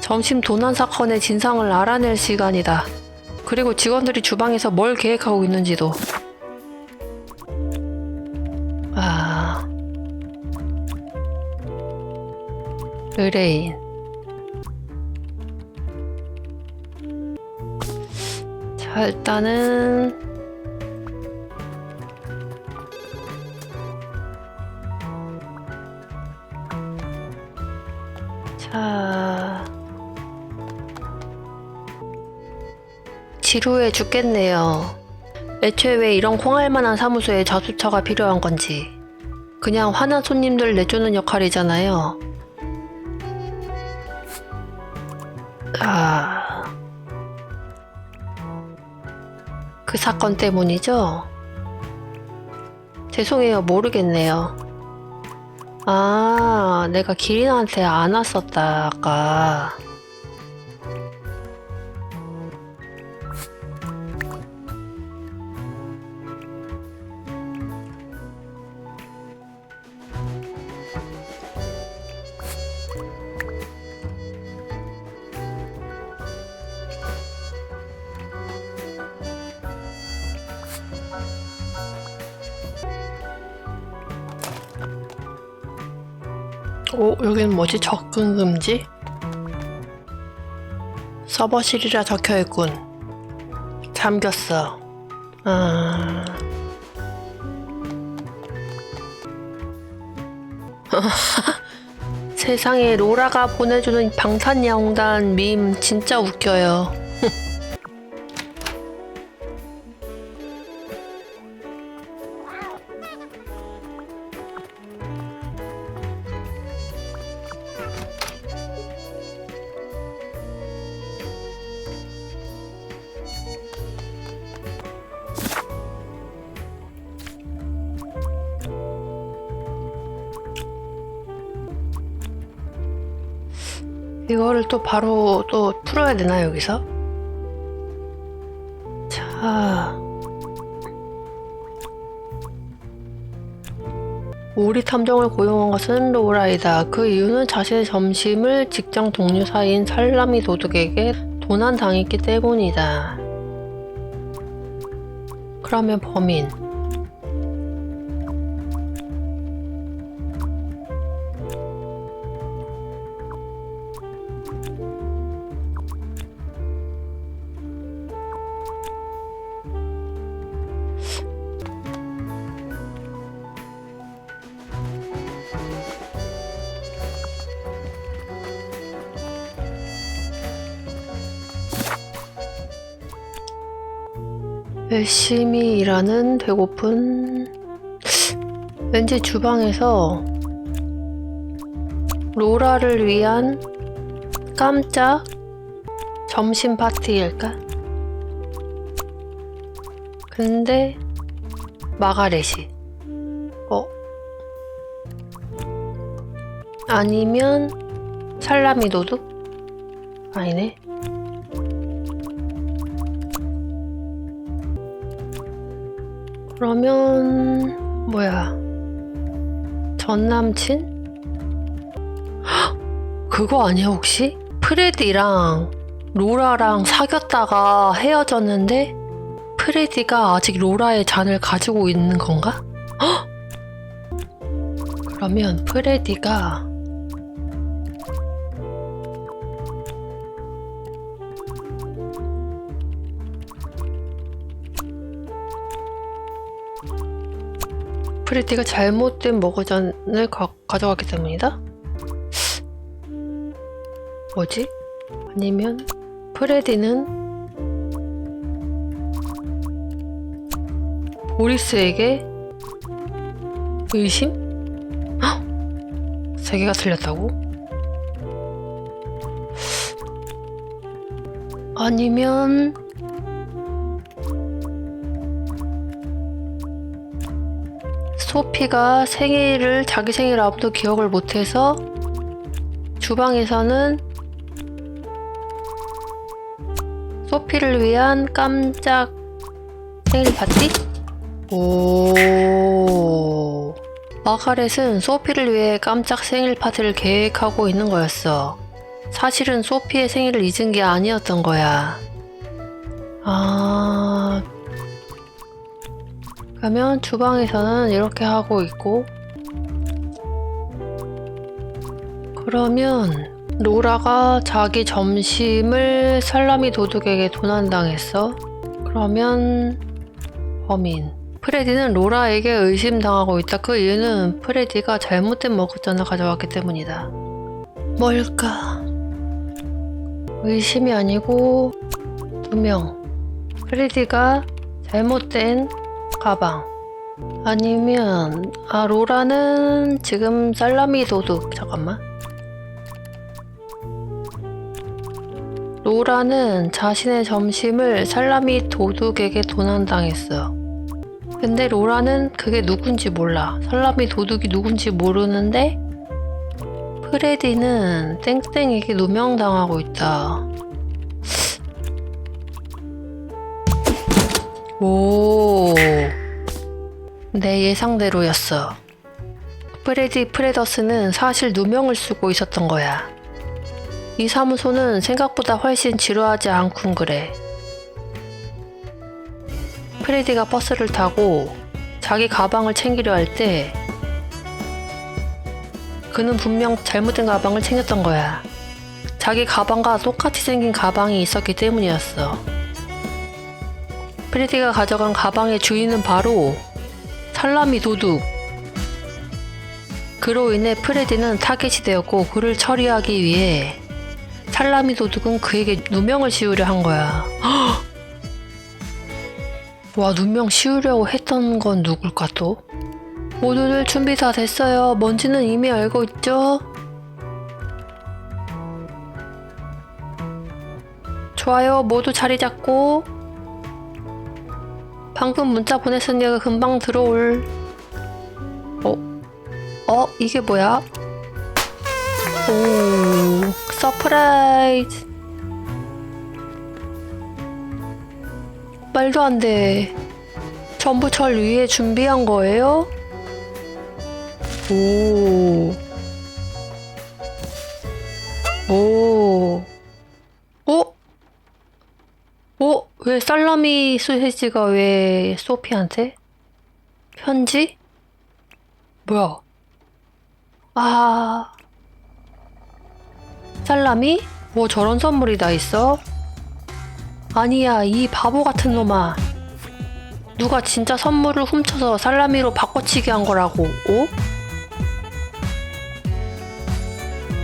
점심 도난 사건의 진상을 알아낼 시간이다. 그리고 직원들이 주방에서 뭘 계획하고 있는지도. 의뢰인. 자, 일단은 자, 지루해 죽겠네요. 애초에 왜 이런 콩알만한 사무소에 자수처가 필요한 건지. 그냥 화난 손님들 내쫓는 역할이잖아요. 그 사건 때문이죠? 죄송해요, 모르겠네요. 내가 기린한테 안 왔었다, 아까. 여기는 뭐지? 접근 금지? 서버실이라 적혀있군. 잠겼어. 세상에, 로라가 보내주는 방탄야옹단 밈 진짜 웃겨요. 이거를 또 바로 또 풀어야 되나, 여기서? 자, 오리 탐정을 고용한 것은 로라이다. 그 이유는 자신의 점심을 직장 동료 사이인 살라미 도둑에게 도난당했기 때문이다. 그러면 범인. 열심히 일하는 배고픈. 왠지 주방에서 로라를 위한 깜짝 점심 파티일까? 근데 마가렛이 아니면 살라미 도둑? 아니네. 그러면 뭐야, 전남친? 헉! 그거 아니야 혹시? 프레디랑 로라랑 사귀었다가 헤어졌는데 프레디가 아직 로라의 잔을 가지고 있는 건가? 헉! 그러면 프레디가 잘못된 머그잔을 가져갔기 때문이다? 뭐지? 아니면 프레디는 보리스에게 의심? 헉! 세 개가 틀렸다고? 아니면 소피가 자기 생일 앞도 기억을 못해서 주방에서는 소피를 위한 깜짝 생일 파티? 오, 마가렛은 소피를 위해 깜짝 생일 파티를 계획하고 있는 거였어. 사실은 소피의 생일을 잊은 게 아니었던 거야. 그러면 주방에서는 이렇게 하고 있고, 그러면 로라가 자기 점심을 살라미 도둑에게 도난당했어. 그러면 범인 프레디는 로라에게 의심당하고 있다. 그 이유는 프레디가 잘못된 먹잇감을 가져왔기 때문이다. 뭘까? 의심이 아니고 2명. 프레디가 잘못된 가방. 아니면 로라는 지금 살라미 도둑. 잠깐만. 로라는 자신의 점심을 살라미 도둑에게 도난당했어. 근데 로라는 그게 누군지 몰라. 살라미 도둑이 누군지 모르는데 프레디는 땡땡에게 누명당하고 있다. 오, 내 예상대로였어. 프레더스는 사실 누명을 쓰고 있었던 거야. 이 사무소는 생각보다 훨씬 지루하지 않군 그래. 프레디가 버스를 타고 자기 가방을 챙기려 할 때 그는 분명 잘못된 가방을 챙겼던 거야. 자기 가방과 똑같이 생긴 가방이 있었기 때문이었어. 프레디가 가져간 가방의 주인은 바로 살라미 도둑. 그로 인해 프레디는 타겟이 되었고 그를 처리하기 위해 살라미 도둑은 그에게 누명을 씌우려 한 거야. 와, 누명 씌우려고 했던 건 누굴까 또? 모두들 준비 다 됐어요. 뭔지는 이미 알고 있죠? 좋아요. 모두 자리 잡고. 방금 문자 보냈으니까 금방 들어올. 이게 뭐야? 오, 서프라이즈. 말도 안 돼. 전부 절 위해 준비한 거예요? 오. 왜 살라미 소시지가 왜 소피한테? 편지? 뭐야? 살라미? 뭐 저런 선물이 다 있어? 아니야, 이 바보 같은 놈아. 누가 진짜 선물을 훔쳐서 살라미로 바꿔치기 한 거라고,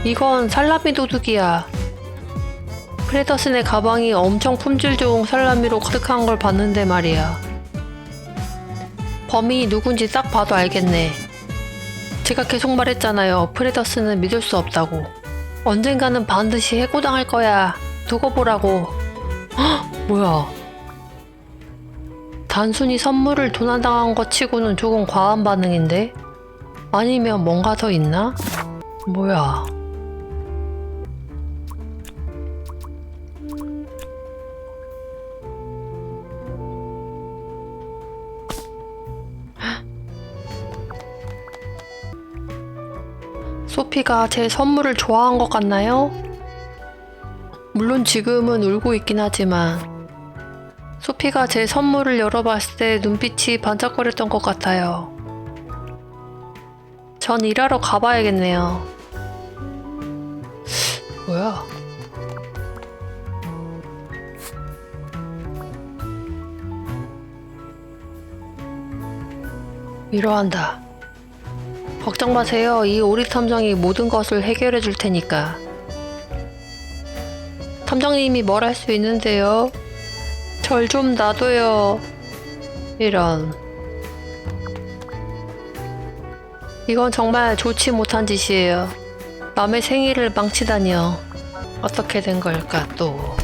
이건 살라미 도둑이야. 프레더슨의 가방이 엄청 품질 좋은 살라미로 가득한 걸 봤는데 말이야. 범인이 누군지 딱 봐도 알겠네. 제가 계속 말했잖아요. 프레더슨은 믿을 수 없다고. 언젠가는 반드시 해고당할 거야. 두고 보라고. 뭐야. 단순히 선물을 도난당한 것 치고는 조금 과한 반응인데? 아니면 뭔가 더 있나? 뭐야. 소피가 제 선물을 좋아한 것 같나요? 물론 지금은 울고 있긴 하지만 소피가 제 선물을 열어봤을 때 눈빛이 반짝거렸던 것 같아요. 전 일하러 가봐야겠네요. 뭐야? 위로한다. 걱정 마세요. 이 오리 탐정이 모든 것을 해결해 줄 테니까. 탐정님이 뭘 할 수 있는데요? 절 좀 놔둬요. 이런. 이건 정말 좋지 못한 짓이에요. 남의 생일을 망치다니요. 어떻게 된 걸까 또.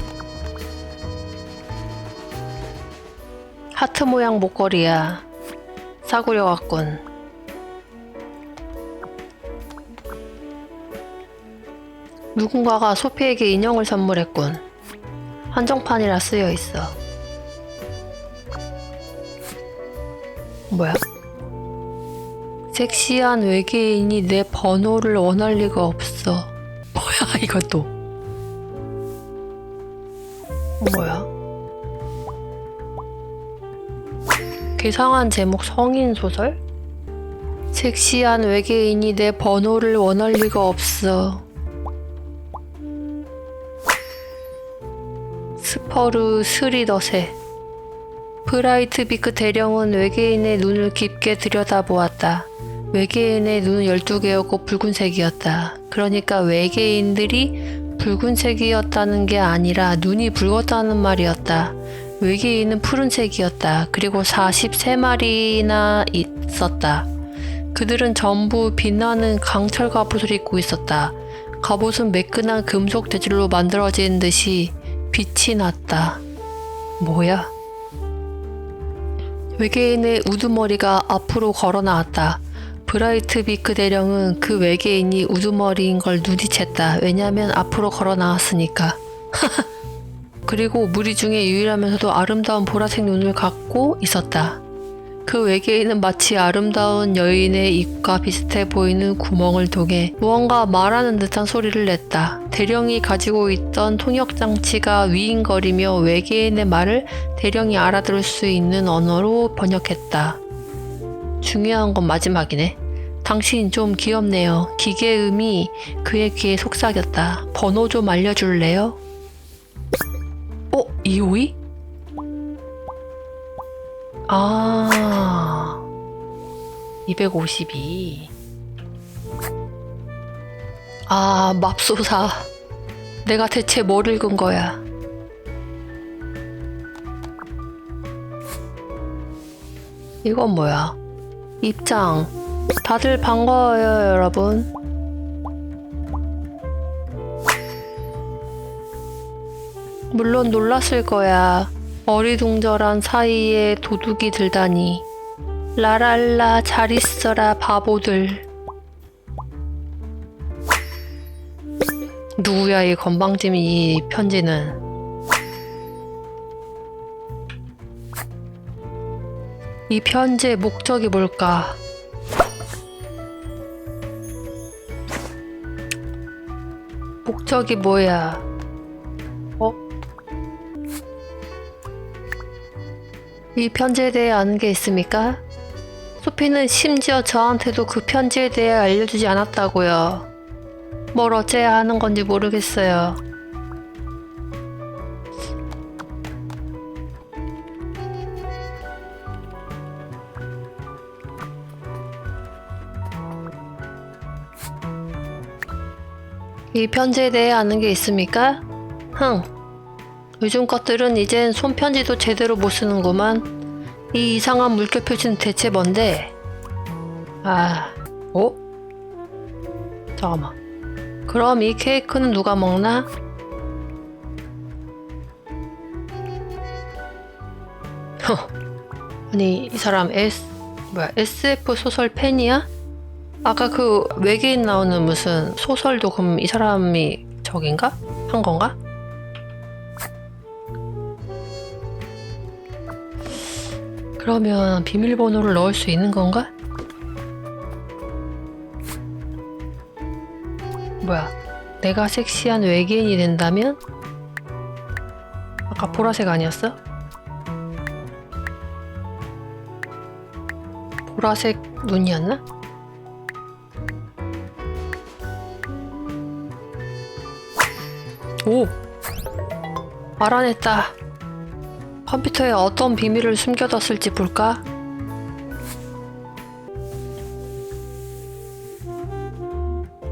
하트 모양 목걸이야. 사구려 왔군. 누군가가 소피에게 인형을 선물했군. 한정판이라 쓰여있어. 뭐야? 섹시한 외계인이 내 번호를 원할 리가 없어. 뭐야 이것도. 뭐야? 괴상한 제목 성인 소설? 섹시한 외계인이 내 번호를 원할 리가 없어. 스퍼르 스리더세. 브라이트비크 대령은 외계인의 눈을 깊게 들여다보았다. 외계인의 눈은 12개였고 붉은색이었다. 그러니까 외계인들이 붉은색이었다는 게 아니라 눈이 붉었다는 말이었다. 외계인은 푸른색이었다. 그리고 43마리나 있었다. 그들은 전부 빛나는 강철 갑옷을 입고 있었다. 갑옷은 매끈한 금속 재질로 만들어진 듯이 빛이 났다. 뭐야? 외계인의 우두머리가 앞으로 걸어 나왔다. 브라이트비크 대령은 그 외계인이 우두머리인 걸 눈치챘다. 왜냐면 앞으로 걸어 나왔으니까. 그리고 무리 중에 유일하면서도 아름다운 보라색 눈을 갖고 있었다. 그 외계인은 마치 아름다운 여인의 입과 비슷해 보이는 구멍을 통해 무언가 말하는 듯한 소리를 냈다. 대령이 가지고 있던 통역장치가 위잉거리며 외계인의 말을 대령이 알아들을 수 있는 언어로 번역했다. 중요한 건 마지막이네. 당신 좀 귀엽네요. 기계음이 그의 귀에 속삭였다. 번호 좀 알려줄래요? 252? 아, 252. 아, 맙소사. 내가 대체 뭘 읽은 거야? 이건 뭐야? 입장. 다들 반가워요, 여러분. 물론 놀랐을 거야. 어리둥절한 사이에 도둑이 들다니. 라랄라 잘 있어라 바보들. 누구야 이 건방짐 이 편지는. 이 편지의 목적이 뭘까? 목적이 뭐야? 이 편지에 대해 아는 게 있습니까? 소피는 심지어 저한테도 그 편지에 대해 알려주지 않았다고요. 뭘 어째야 하는 건지 모르겠어요. 이 편지에 대해 아는 게 있습니까? 요즘 것들은 이젠 손편지도 제대로 못 쓰는구만. 이 이상한 물결 표시는 대체 뭔데? 잠깐만. 그럼 이 케이크는 누가 먹나? 아니 이 사람 SF 소설 팬이야? 아까 그 외계인 나오는 무슨 소설도 그럼 이 사람이 저긴가? 한 건가? 그러면 비밀번호를 넣을 수 있는 건가? 뭐야? 내가 섹시한 외계인이 된다면? 아까 보라색 아니었어? 보라색 눈이었나? 오! 알아냈다. 컴퓨터에 어떤 비밀을 숨겨뒀을지 볼까?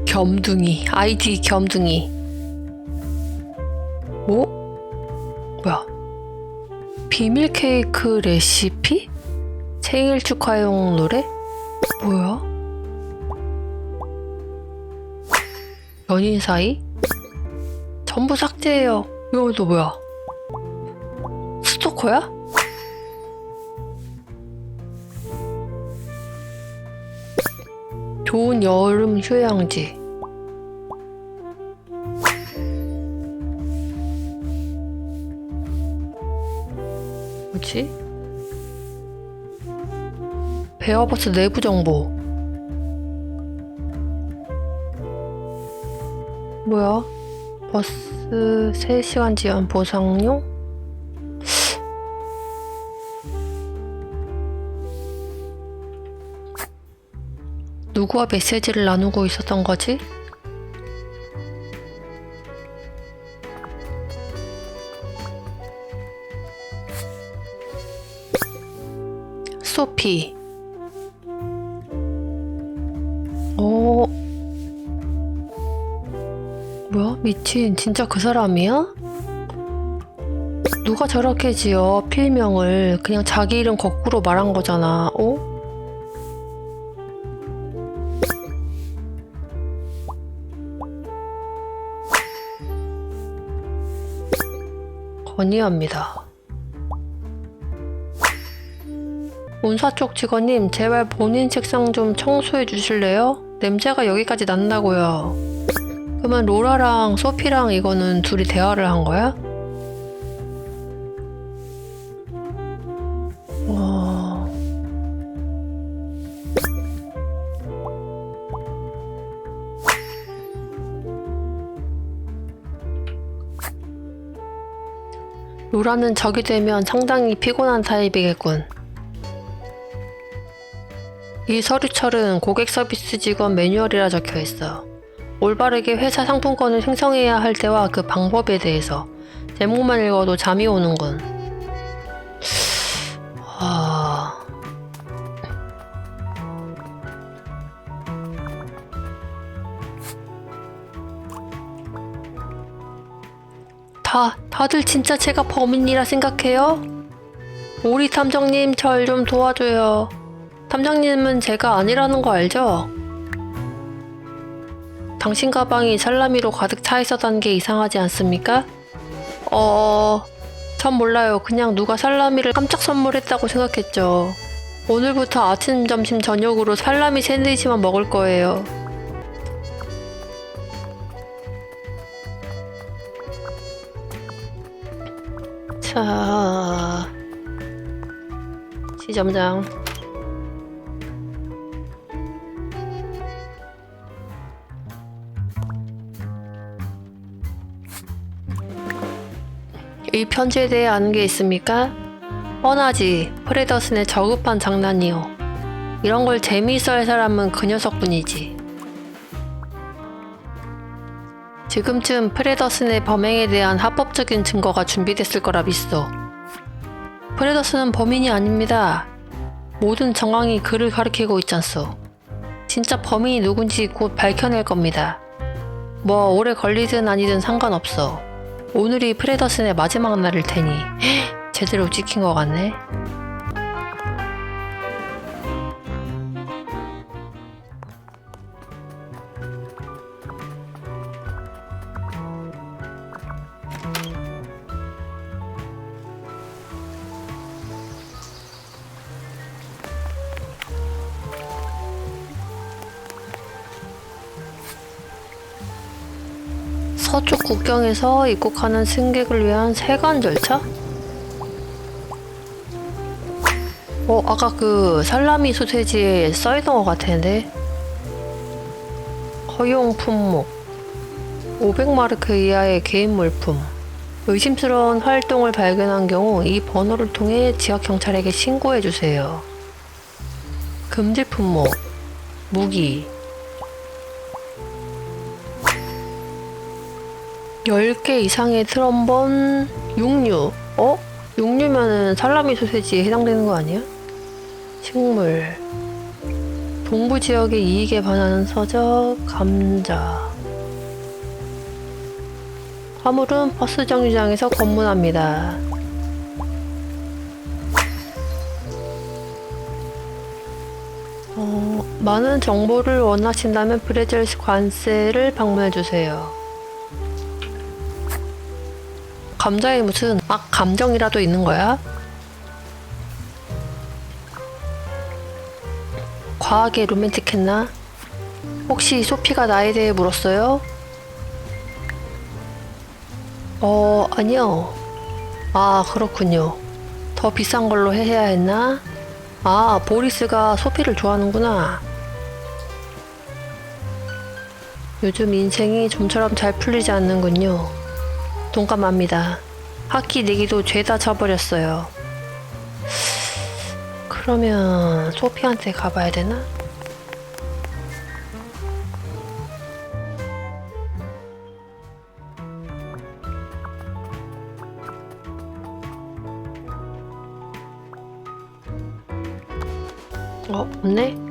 겸둥이, 아이디 겸둥이. 오? 뭐야? 비밀 케이크 레시피? 생일 축하용 노래? 뭐야? 연인 사이? 전부 삭제해요. 이거 또 뭐야? 스토커야? 좋은 여름 휴양지. 뭐지? 베어버스 내부 정보. 뭐야? 버스 3시간 지연 보상료? 누구와 메시지를 나누고 있었던 거지? 소피. 뭐야? 미친, 진짜 그 사람이야? 누가 저렇게 지어 필명을 그냥 자기 이름 거꾸로 말한 거잖아. 건의합니다. 운사 쪽 직원님, 제발 본인 책상 좀 청소해 주실래요? 냄새가 여기까지 난다고요. 그러면 로라랑 소피랑 이거는 둘이 대화를 한 거야? 로라는 적이 되면 상당히 피곤한 타입이겠군. 이 서류철은 고객 서비스 직원 매뉴얼이라 적혀 있어. 올바르게 회사 상품권을 생성해야 할 때와 그 방법에 대해서 제목만 읽어도 잠이 오는군. 다들 진짜 제가 범인이라 생각해요? 오리 탐정님, 절 좀 도와줘요. 탐정님은 제가 아니라는 거 알죠? 당신 가방이 살라미로 가득 차 있었다는 게 이상하지 않습니까? 전 몰라요. 그냥 누가 살라미를 깜짝 선물했다고 생각했죠. 오늘부터 아침, 점심, 저녁으로 살라미 샌드위치만 먹을 거예요. 자, 시점장. 이 편지에 대해 아는 게 있습니까? 뻔하지. 프레더슨의 저급한 장난이요. 이런 걸 재미있어 할 사람은 그 녀석뿐이지. 지금쯤 프레더슨의 범행에 대한 합법적인 증거가 준비됐을 거라 믿어. 프레더슨은 범인이 아닙니다. 모든 정황이 그를 가리키고 있잖소. 진짜 범인이 누군지 곧 밝혀낼 겁니다. 뭐 오래 걸리든 아니든 상관없어. 오늘이 프레더슨의 마지막 날일 테니 제대로 찍힌 것 같네. 서쪽 국경에서 입국하는 승객을 위한 세관 절차? 아까 그 살라미 소세지에 써있던 것 같았는데. 허용 품목 500마르크 이하의 개인 물품. 의심스러운 활동을 발견한 경우 이 번호를 통해 지역경찰에게 신고해주세요. 금지 품목 무기 10개 이상의 트럼본, 육류. 육류면은 살라미 소세지에 해당되는 거 아니야? 식물. 동부 지역의 이익에 반하는 서적, 감자. 화물은 버스 정류장에서 검문합니다. 많은 정보를 원하신다면 브레젤스 관세를 방문해주세요. 감자에 무슨 감정이라도 있는 거야? 과하게 로맨틱했나? 혹시 소피가 나에 대해 물었어요? 아니요. 그렇군요. 더 비싼 걸로 해야 했나? 보리스가 소피를 좋아하는구나. 요즘 인생이 좀처럼 잘 풀리지 않는군요. 동감합니다. 학기 내기도 죄다 쳐버렸어요. 그러면 소피한테 가봐야 되나? 없네?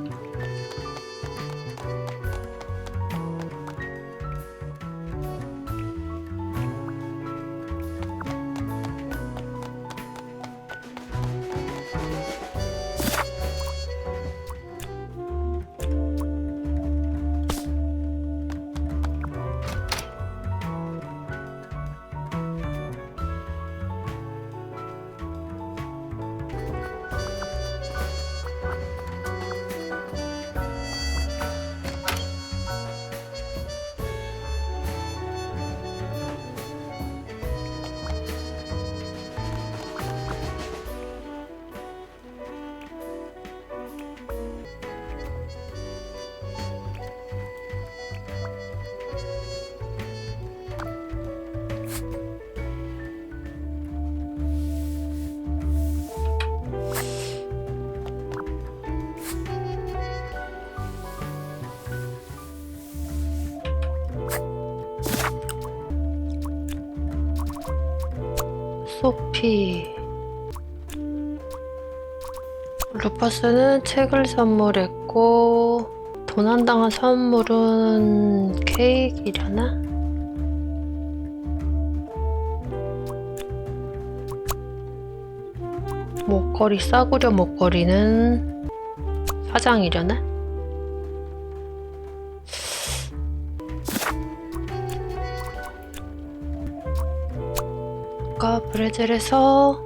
소피. 루퍼스는 책을 선물했고 도난당한 선물은 케이크이려나? 목걸이, 싸구려 목걸이는 사장이려나? 아까 브레젤에서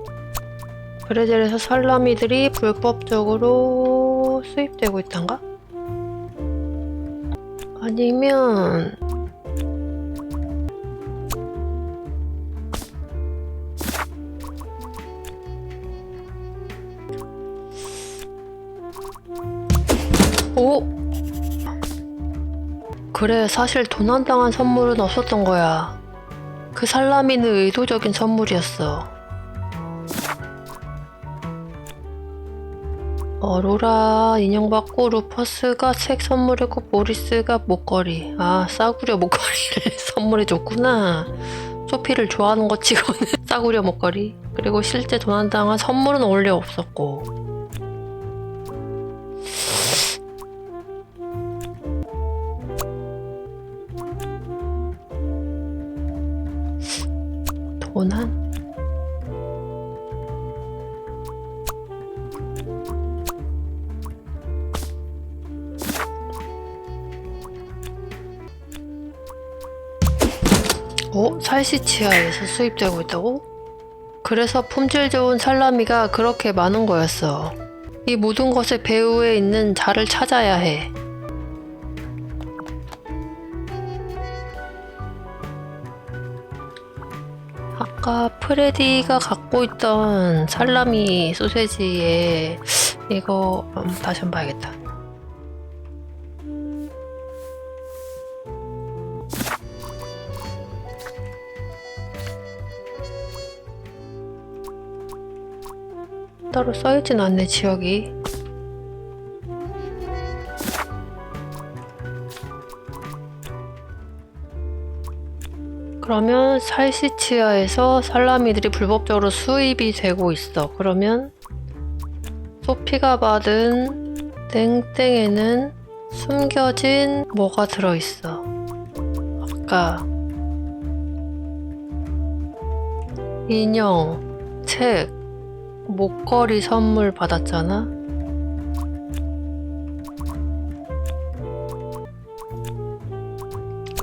살라미들이 불법적으로 수입되고 있단가? 아니면 오! 그래, 사실 도난당한 선물은 없었던 거야. 그 살라미는 의도적인 선물이었어. 로라 인형 받고 루퍼스가 책 선물했고 모리스가 목걸이. 아, 싸구려 목걸이를 선물해줬구나. 소피를 좋아하는 것 치고는 싸구려 목걸이. 그리고 실제 도난당한 선물은 원래 없었고. 도난? 살시치아에서 수입되고 있다고? 그래서 품질 좋은 살라미가 그렇게 많은 거였어. 이 모든 것의 배후에 있는 자를 찾아야 해. 아까 프레디가 갖고 있던 살라미 소세지에 이거 다시 한번 봐야겠다. 따로 써있진 않네, 지역이. 그러면 살시치아에서 살라미들이 불법적으로 수입이 되고 있어. 그러면 소피가 받은 땡땡에는 숨겨진 뭐가 들어있어. 아까 인형, 책, 목걸이 선물 받았잖아.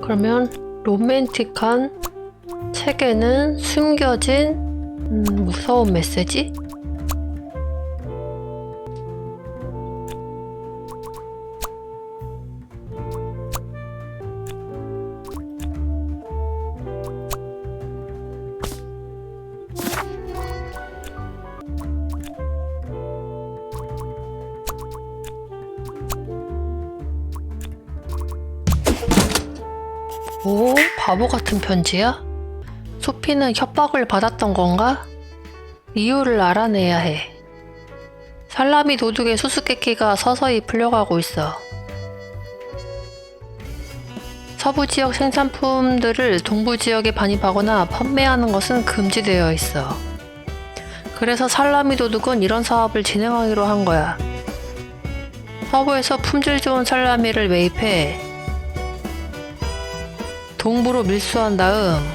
그러면 로맨틱한 책에는 숨겨진 무서운 메시지? 바보 같은 편지야? 소피는 협박을 받았던 건가? 이유를 알아내야 해. 살라미 도둑의 수수께끼가 서서히 풀려가고 있어. 서부 지역 생산품들을 동부 지역에 반입하거나 판매하는 것은 금지되어 있어. 그래서 살라미 도둑은 이런 사업을 진행하기로 한 거야. 서부에서 품질 좋은 살라미를 매입해 동부로 밀수한 다음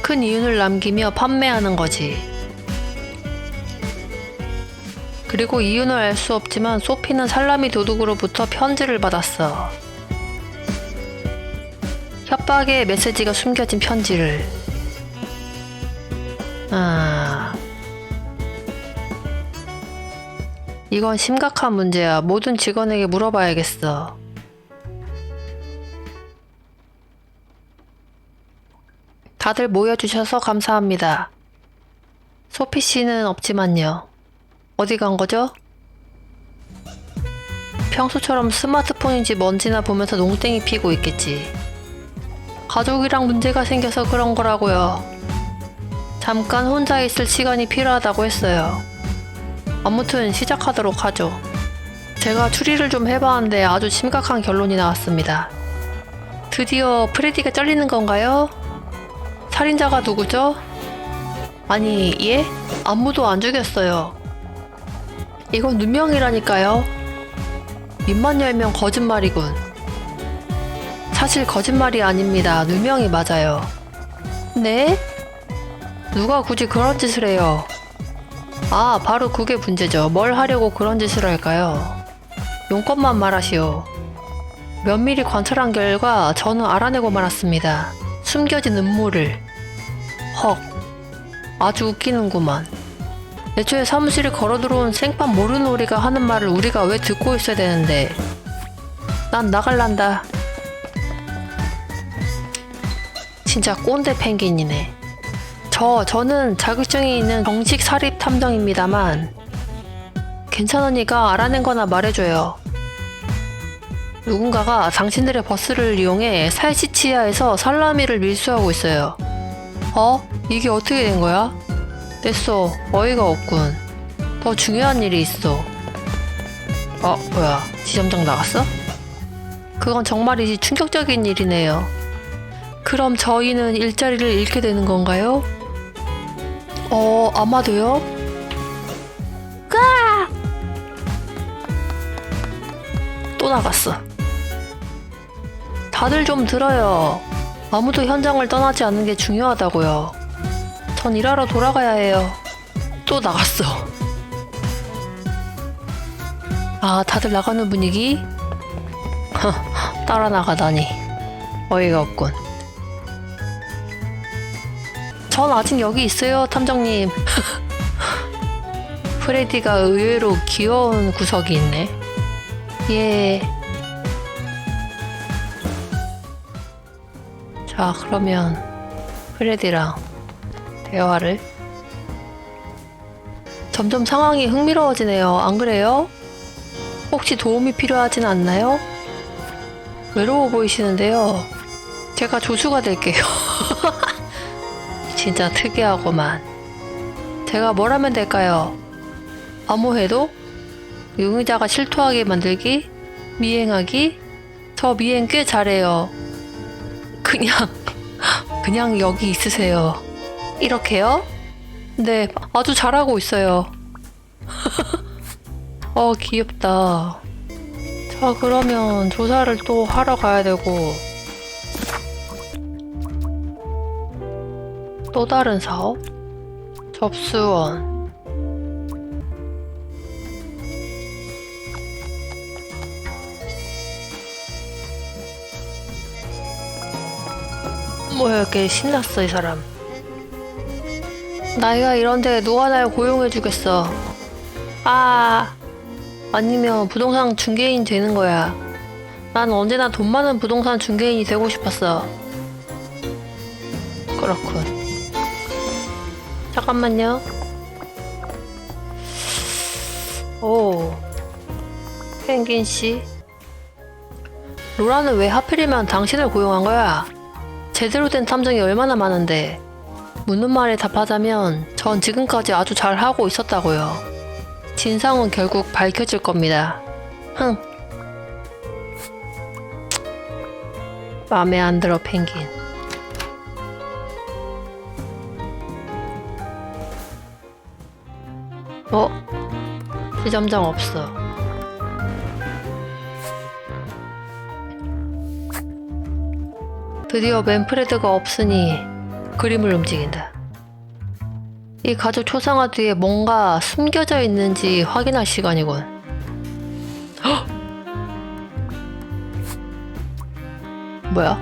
큰 이윤을 남기며 판매하는 거지. 그리고 이유는 알 수 없지만 소피는 살라미 도둑으로부터 편지를 받았어. 협박의 메시지가 숨겨진 편지를. 이건 심각한 문제야. 모든 직원에게 물어봐야겠어. 다들 모여주셔서 감사합니다. 소피 씨는 없지만요. 어디 간 거죠? 평소처럼 스마트폰인지 뭔지나 보면서 농땡이 피고 있겠지. 가족이랑 문제가 생겨서 그런 거라고요. 잠깐 혼자 있을 시간이 필요하다고 했어요. 아무튼 시작하도록 하죠. 제가 추리를 좀 해봤는데 아주 심각한 결론이 나왔습니다. 드디어 프레디가 잘리는 건가요? 살인자가 누구죠? 아니, 예? 아무도 안 죽였어요. 이건 누명이라니까요. 입만 열면 거짓말이군. 사실 거짓말이 아닙니다. 누명이 맞아요. 네? 누가 굳이 그런 짓을 해요? 아, 바로 그게 문제죠. 뭘 하려고 그런 짓을 할까요? 용건만 말하시오. 면밀히 관찰한 결과 저는 알아내고 말았습니다. 숨겨진 음모를. 헉, 아주 웃기는구만. 애초에 사무실에 걸어들어온 생판 모르는 우리가 하는 말을 우리가 왜 듣고 있어야 되는데. 난 나갈란다. 진짜 꼰대 펭귄이네. 저는 자격증이 있는 정식 사립 탐정입니다만 괜찮으니까 알아낸 거나 말해줘요. 누군가가 당신들의 버스를 이용해 살시치아에서 살라미를 밀수하고 있어요. 이게 어떻게 된 거야? 됐어. 어이가 없군. 더 중요한 일이 있어. 뭐야. 지점장 나갔어? 그건 정말이지 충격적인 일이네요. 그럼 저희는 일자리를 잃게 되는 건가요? 아마도요? 또 나갔어. 다들 좀 들어요. 아무도 현장을 떠나지 않는 게 중요하다고요. 전 일하러 돌아가야 해요. 또 나갔어. 다들 나가는 분위기? 따라 나가다니. 어이가 없군. 전 아직 여기 있어요, 탐정님. 프레디가 의외로 귀여운 구석이 있네. 예. 자, 그러면 프레디랑 대화를. 점점 상황이 흥미로워지네요. 안 그래요? 혹시 도움이 필요하진 않나요? 외로워 보이시는데요. 제가 조수가 될게요. 진짜 특이하구만. 제가 뭘 하면 될까요? 암호해도? 용의자가 실토하게 만들기? 미행하기? 저 미행 꽤 잘해요. 그냥 여기 있으세요. 이렇게요? 네, 아주 잘하고 있어요. 귀엽다. 자, 그러면 조사를 또 하러 가야 되고, 또 다른 사업? 접수원. 뭐야, 이렇게 신났어, 이 사람. 나이가 이런데 누가 날 고용해주겠어. 아니면 부동산 중개인 되는 거야. 난 언제나 돈 많은 부동산 중개인이 되고 싶었어. 그렇군. 잠깐만요. 오, 펭귄씨. 로라는 왜 하필이면 당신을 고용한 거야? 제대로 된 탐정이 얼마나 많은데. 묻는 말에 답하자면 전 지금까지 아주 잘하고 있었다고요. 진상은 결국 밝혀질 겁니다. 흥. 맘에 안 들어 펭귄. 지점장 없어. 드디어 맨프레드가 없으니 그림을 움직인다. 이 가죽 초상화 뒤에 뭔가 숨겨져 있는지 확인할 시간이군. 헉! 뭐야?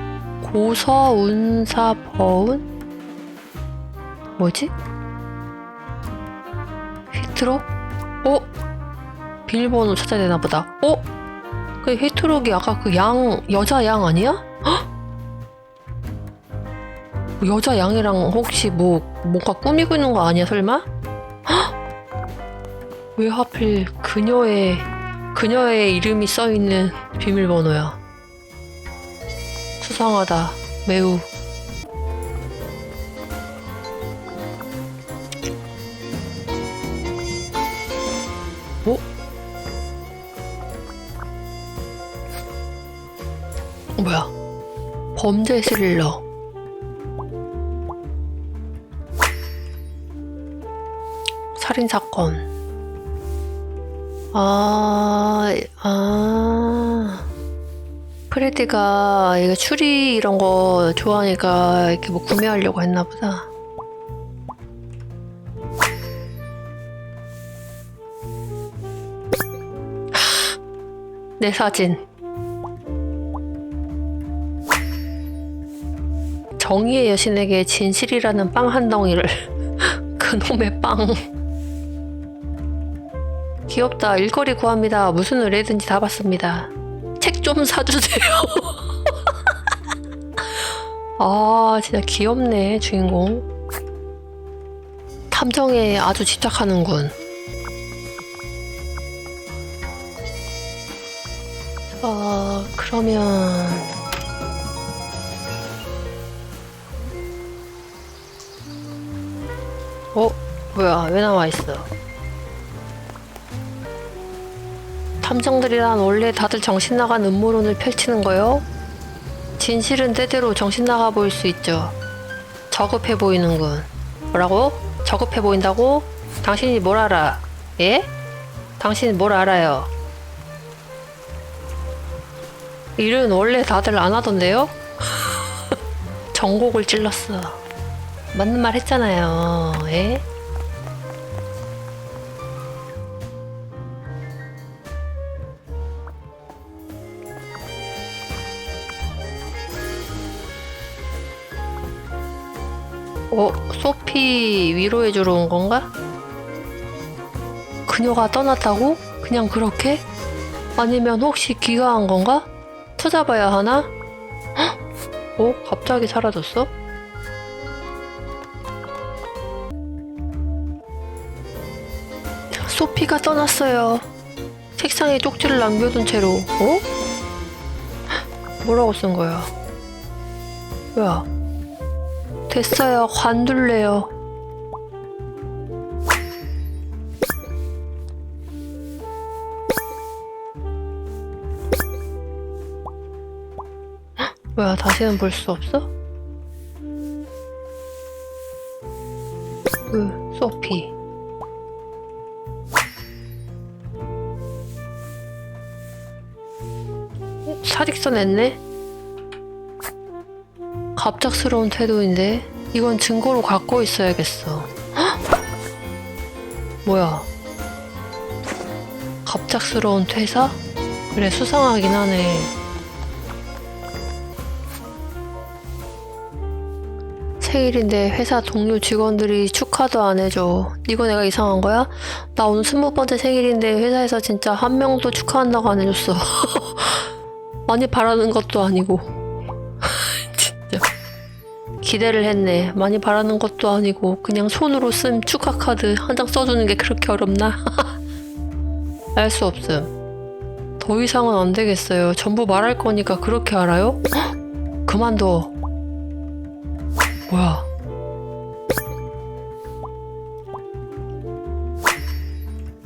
고서운사버운? 뭐지? 히트록? 비밀번호 찾아야 되나 보다. 그 히트록이 아까 그 여자 양 아니야? 헉! 여자 양이랑 혹시 뭔가 꾸미고 있는 거 아니야 설마? 헉! 왜 하필 그녀의 이름이 써있는 비밀번호야. 수상하다. 매우. 뭐야? 범죄 스릴러. 살인사건. 프레디가 이거 추리 이런 거 좋아하니까 이렇게 뭐 구매하려고 했나 보다. 내 사진. 정의의 여신에게 진실이라는 빵 한 덩이를. 그놈의 빵. 귀엽다. 일거리 구합니다. 무슨 의뢰든지 다 받습니다. 책 좀 사주세요. 아 진짜 귀엽네 주인공. 탐정에 아주 집착하는군. 그러면 뭐야 왜 나와있어. 탐정들이란 원래 다들 정신나간 음모론을 펼치는 거요? 진실은 때때로 정신나가 보일 수 있죠. 저급해 보이는군. 뭐라고? 저급해 보인다고? 당신이 뭘 알아? 예? 당신이 뭘 알아요? 일은 원래 다들 안 하던데요? 전곡을 찔렀어. 맞는 말 했잖아요. 예? 소피 위로해주러 온 건가? 그녀가 떠났다고? 그냥 그렇게? 아니면 혹시 귀가한 건가? 찾아봐야 하나? 헉? 갑자기 사라졌어? 소피가 떠났어요. 책상에 쪽지를 남겨둔 채로. 뭐라고 쓴 거야? 뭐야? 됐어요. 관둘래요. 뭐야? 다시는 볼 수 없어? 소피. 사직서 냈네? 갑작스러운 태도인데 이건 증거로 갖고 있어야겠어. 헉! 뭐야? 갑작스러운 퇴사? 그래 수상하긴 하네. 생일인데 회사 동료 직원들이 축하도 안 해줘. 이거 내가 이상한 거야? 나 오늘 20번째 생일인데 회사에서 진짜 한 명도 축하한다고 안 해줬어. 많이 바라는 것도 아니고. 진짜 기대를 했네. 많이 바라는 것도 아니고 그냥 손으로 쓴 축하 카드 한 장 써주는 게 그렇게 어렵나? 알 수 없음. 더 이상은 안 되겠어요. 전부 말할 거니까 그렇게 알아요? 헉! 그만둬. 뭐야?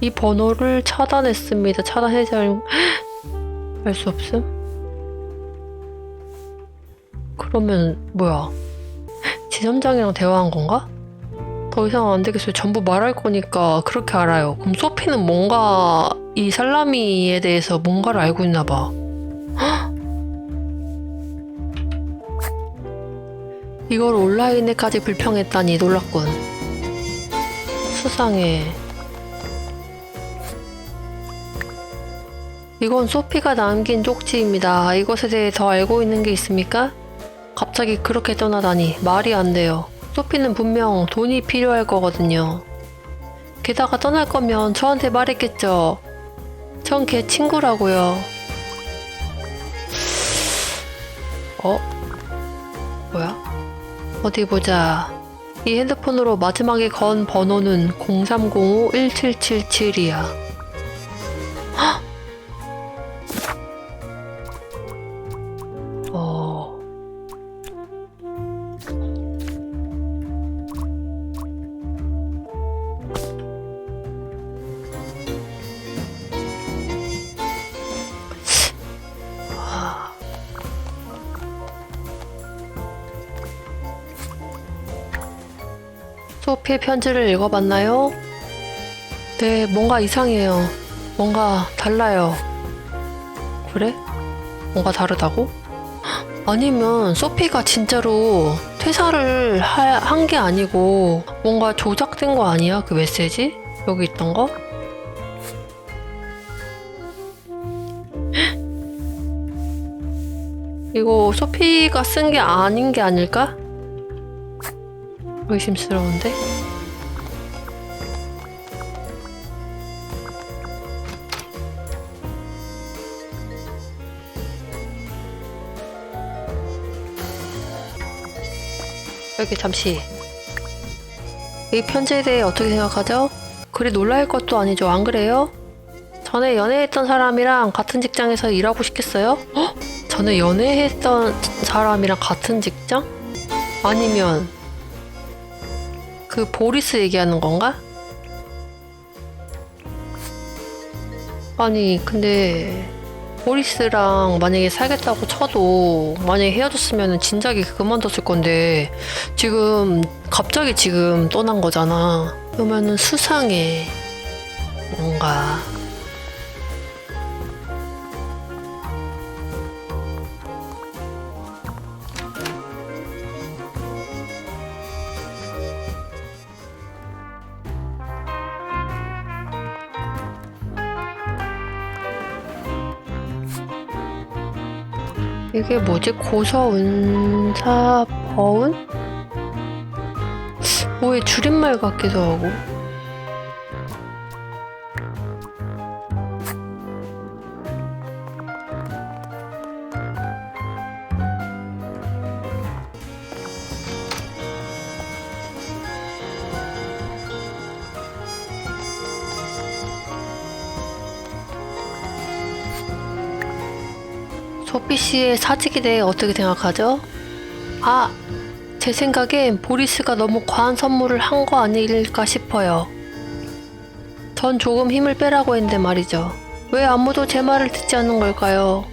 이 번호를 차단했습니다. 차단해제 알 수 없음? 그러면 뭐야? 지점장이랑 대화한 건가? 더 이상 안 되겠어요. 전부 말할 거니까 그렇게 알아요. 그럼 소피는 뭔가 이 살라미에 대해서 뭔가를 알고 있나 봐. 이걸 온라인에까지 불평했다니 놀랐군. 수상해. 이건 소피가 남긴 쪽지입니다. 이것에 대해 더 알고 있는 게 있습니까? 갑자기 그렇게 떠나다니 말이 안 돼요. 소피는 분명 돈이 필요할 거거든요. 게다가 떠날 거면 저한테 말했겠죠. 전 걔 친구라고요. 뭐야? 어디 보자. 이 핸드폰으로 마지막에 건 번호는 0305-1777이야. 헉! 소피의 편지를 읽어봤나요? 네, 뭔가 이상해요. 뭔가 달라요. 그래? 뭔가 다르다고? 아니면 소피가 진짜로 퇴사를 한 게 아니고 뭔가 조작된 거 아니야? 그 메시지? 여기 있던 거? 이거 소피가 쓴 게 아닌 게 아닐까? 의심스러운데? 여기 잠시. 이 편지에 대해 어떻게 생각하죠? 그리 놀랄 것도 아니죠, 안 그래요? 전에 연애했던 사람이랑 같은 직장에서 일하고 싶겠어요? 헉? 전에 연애했던 사람이랑 같은 직장? 아니면 그 보리스 얘기하는 건가? 아니 근데 보리스랑 만약에 살겠다고 쳐도 만약에 헤어졌으면 진작에 그만뒀을 건데 지금 갑자기 지금 떠난 거잖아. 그러면은 수상해. 뭔가 이게 뭐지? 고서운사버운? 뭐의 줄임말 같기도 하고. 소피 씨의 사직에 대해 어떻게 생각하죠? 아, 제 생각엔 보리스가 너무 과한 선물을 한 거 아닐까 싶어요. 전 조금 힘을 빼라고 했는데 말이죠. 왜 아무도 제 말을 듣지 않는 걸까요?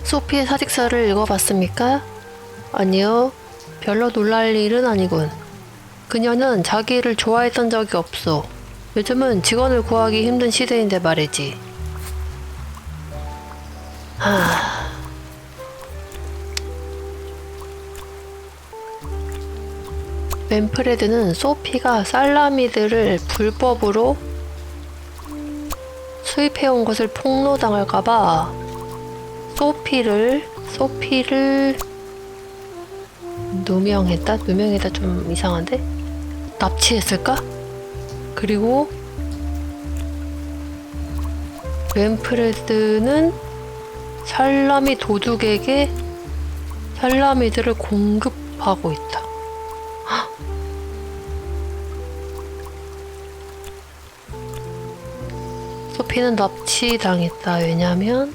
소피의 사직서를 읽어봤습니까? 아니요. 별로 놀랄 일은 아니군. 그녀는 자기를 좋아했던 적이 없어. 요즘은 직원을 구하기 힘든 시대인데 말이지. 맨프레드는 소피가 살라미들을 불법으로 수입해온 것을 폭로당할까봐 소피를 누명했다? 누명했다 좀 이상한데? 납치했을까? 그리고 웬프레드는 살라미 도둑에게 살라미들을 공급하고 있다. 헉! 소피는 납치당했다. 왜냐면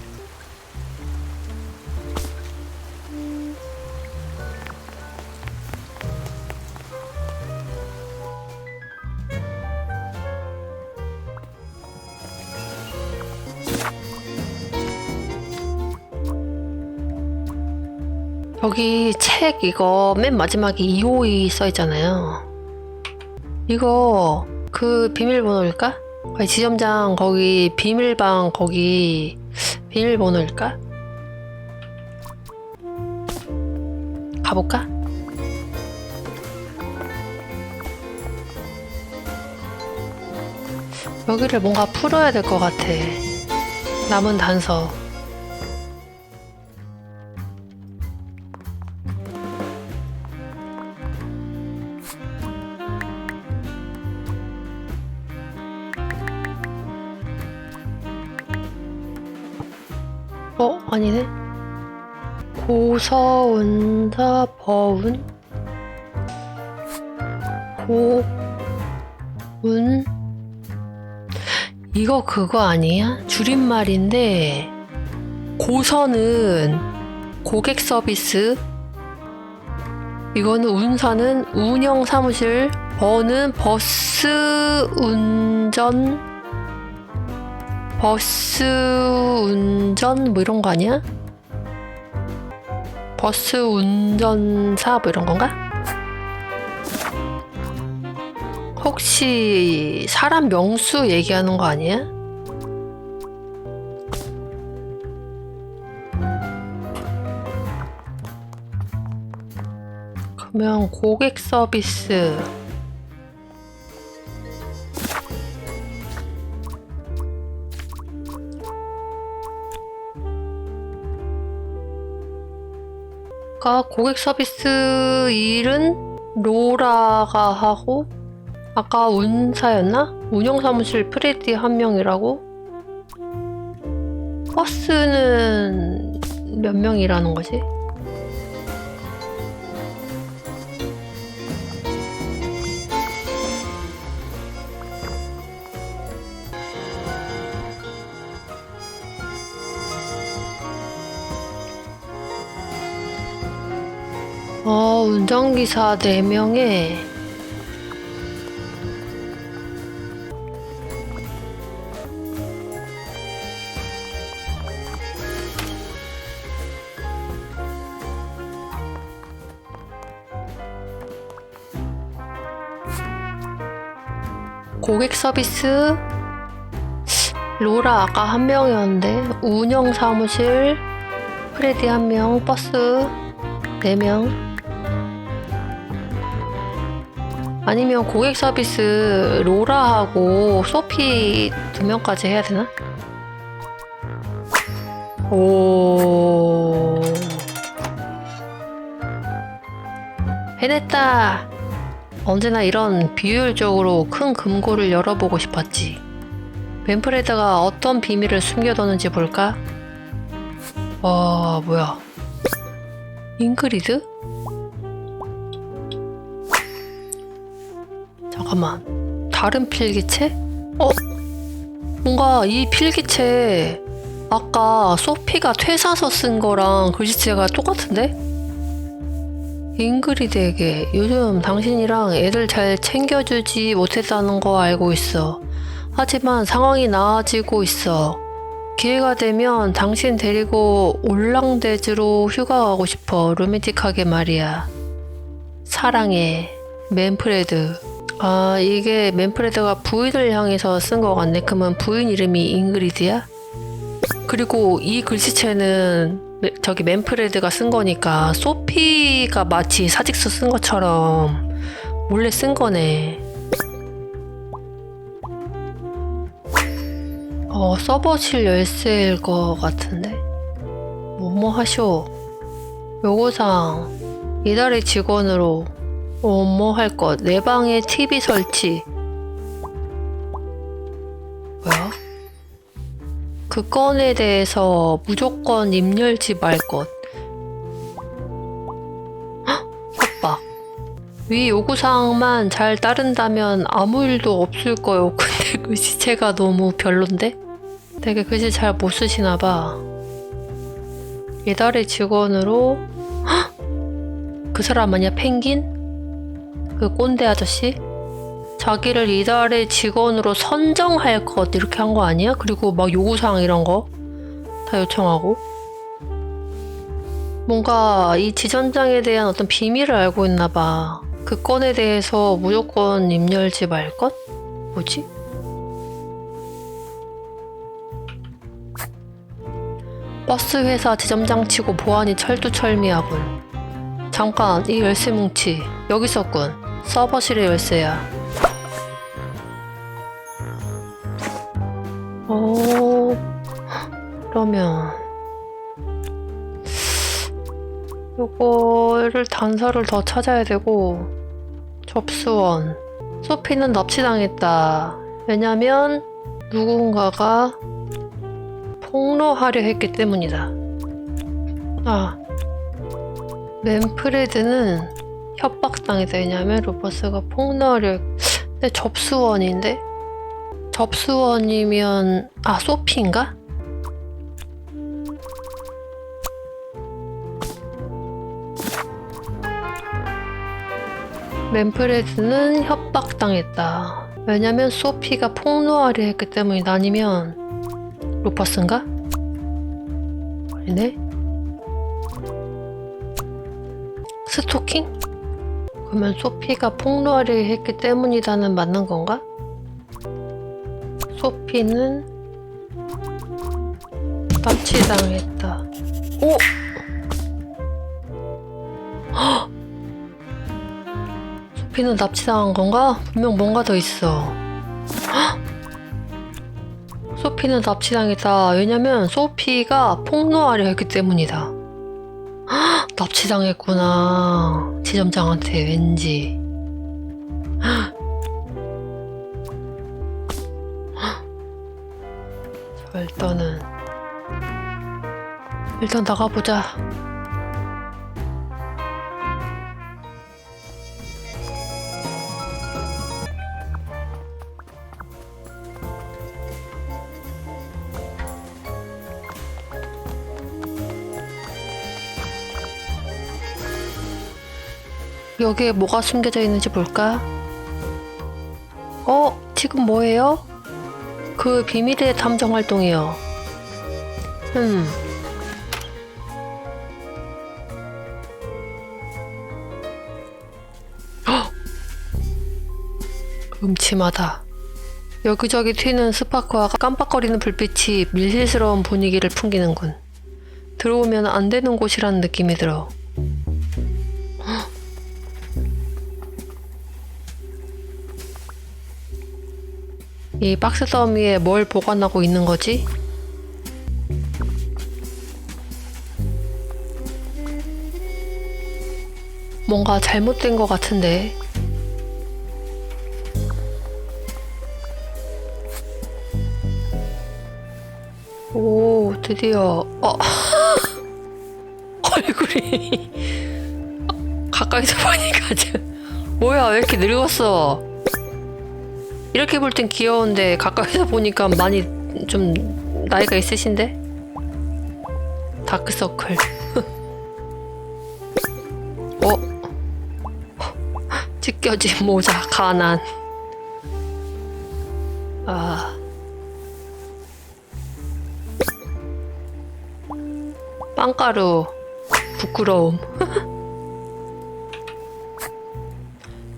여기 책 이거 맨 마지막에 252 써있잖아요. 이거 그 비밀번호일까? 아니, 지점장 거기 비밀방 거기 비밀번호일까? 가볼까? 여기를 뭔가 풀어야 될 것 같아. 남은 단서. 아니네. 고서운사 버운 고운 이거 그거 아니야? 줄임말인데 고서는 고객 서비스, 이거는 운사는 운영 사무실, 버는 버스 운전 뭐 이런 거 아니야? 버스 운전사 뭐 이런 건가? 혹시 사람 명수 얘기하는 거 아니야? 그러면 고객 서비스 아까 고객 서비스 일은 로라가 하고 아까 운사였나? 운영사무실 프레디 한 명이라고? 버스는 몇 명이라는 거지? 운전기사 4명에 고객 서비스 로라 아까 한 명이었는데 운영 사무실 프레디 한 명, 버스 4명. 아니면 고객 서비스 로라하고 소피 2명까지 해야 되나? 오, 해냈다. 언제나 이런 비효율적으로 큰 금고를 열어보고 싶었지. 웬프레드가 어떤 비밀을 숨겨뒀는지 볼까? 와, 뭐야? 잉그리드? 잠깐만, 다른 필기체? 뭔가 이 필기체 아까 소피가 퇴사서 쓴 거랑 글씨체가 똑같은데? 잉그리드에게 요즘 당신이랑 애들 잘 챙겨주지 못했다는 거 알고 있어. 하지만 상황이 나아지고 있어. 기회가 되면 당신 데리고 올랑대즈로 휴가 가고 싶어. 로맨틱하게 말이야. 사랑해. 맨프레드. 아, 이게 맨프레드가 부인을 향해서 쓴 거 같네. 그러면 부인 이름이 잉그리드야? 그리고 이 글씨체는 저기 맨프레드가 쓴 거니까 소피가 마치 사직서 쓴 것처럼 몰래 쓴 거네. 서버실 열쇠일 것 같은데? 뭐뭐 하쇼. 요구사항. 이달의 직원으로 뭐뭐 할 것. 내 방에 TV 설치. 뭐야? 그 건에 대해서 무조건 입 열지 말 것. 협박. 위 요구사항만 잘 따른다면 아무 일도 없을 거요. 근데 그 시체가 너무 별론데? 되게 글씨 잘 못 쓰시나봐. 이달의 직원으로 그 사람 아니야? 펭귄? 그 꼰대 아저씨? 자기를 이달의 직원으로 선정할 것 이렇게 한 거 아니야? 그리고 막 요구사항 이런 거 다 요청하고 뭔가 이 지점장에 대한 어떤 비밀을 알고 있나 봐. 그 건에 대해서 무조건 입 열지 말 것? 뭐지? 버스 회사 지점장 치고 보안이 철두철미하군. 잠깐, 이 열쇠 뭉치 여기 있었군. 서버실의 열쇠야. 그러면 요거를 단서를 더 찾아야 되고. 접수원. 소피는 납치당했다. 왜냐면 누군가가 폭로하려 했기 때문이다. 맨프레드는 협박당했다. 왜냐면 루퍼스가 폭로하려. 근데 접수원인데? 접수원이면 소피인가? 맨프레드는 협박당했다. 왜냐면 소피가 폭로하려 했기 때문이다. 아니면 루퍼스인가? 아니네. 스토킹? 그러면 소피가 폭로하려 했기 때문이다는 맞는 건가? 소피는 납치당했다. 오! 헉! 소피는 납치당한 건가? 분명 뭔가 더 있어. 헉! 소피는 납치당했다. 왜냐면 소피가 폭로하려 했기 때문이다. 헉! 납치당했구나. 지점장한테 왠지. 헉! 자, 일단 나가보자. 여기에 뭐가 숨겨져 있는지 볼까? 지금 뭐예요? 그 비밀의 탐정 활동이요. 헉! 음침하다. 여기저기 튀는 스파크와 깜빡거리는 불빛이 밀실스러운 분위기를 풍기는군. 들어오면 안 되는 곳이라는 느낌이 들어. 이 박스 더미에 뭘 보관하고 있는 거지? 뭔가 잘못된 것 같은데. 오, 드디어. 얼굴이 가까이서 보니까 뭐야, 왜 이렇게 늙었어? 이렇게 볼 땐 귀여운데 가까이서 보니까 많이 좀 나이가 있으신데? 다크서클. 찢겨진 모자, 가난. 빵가루, 부끄러움.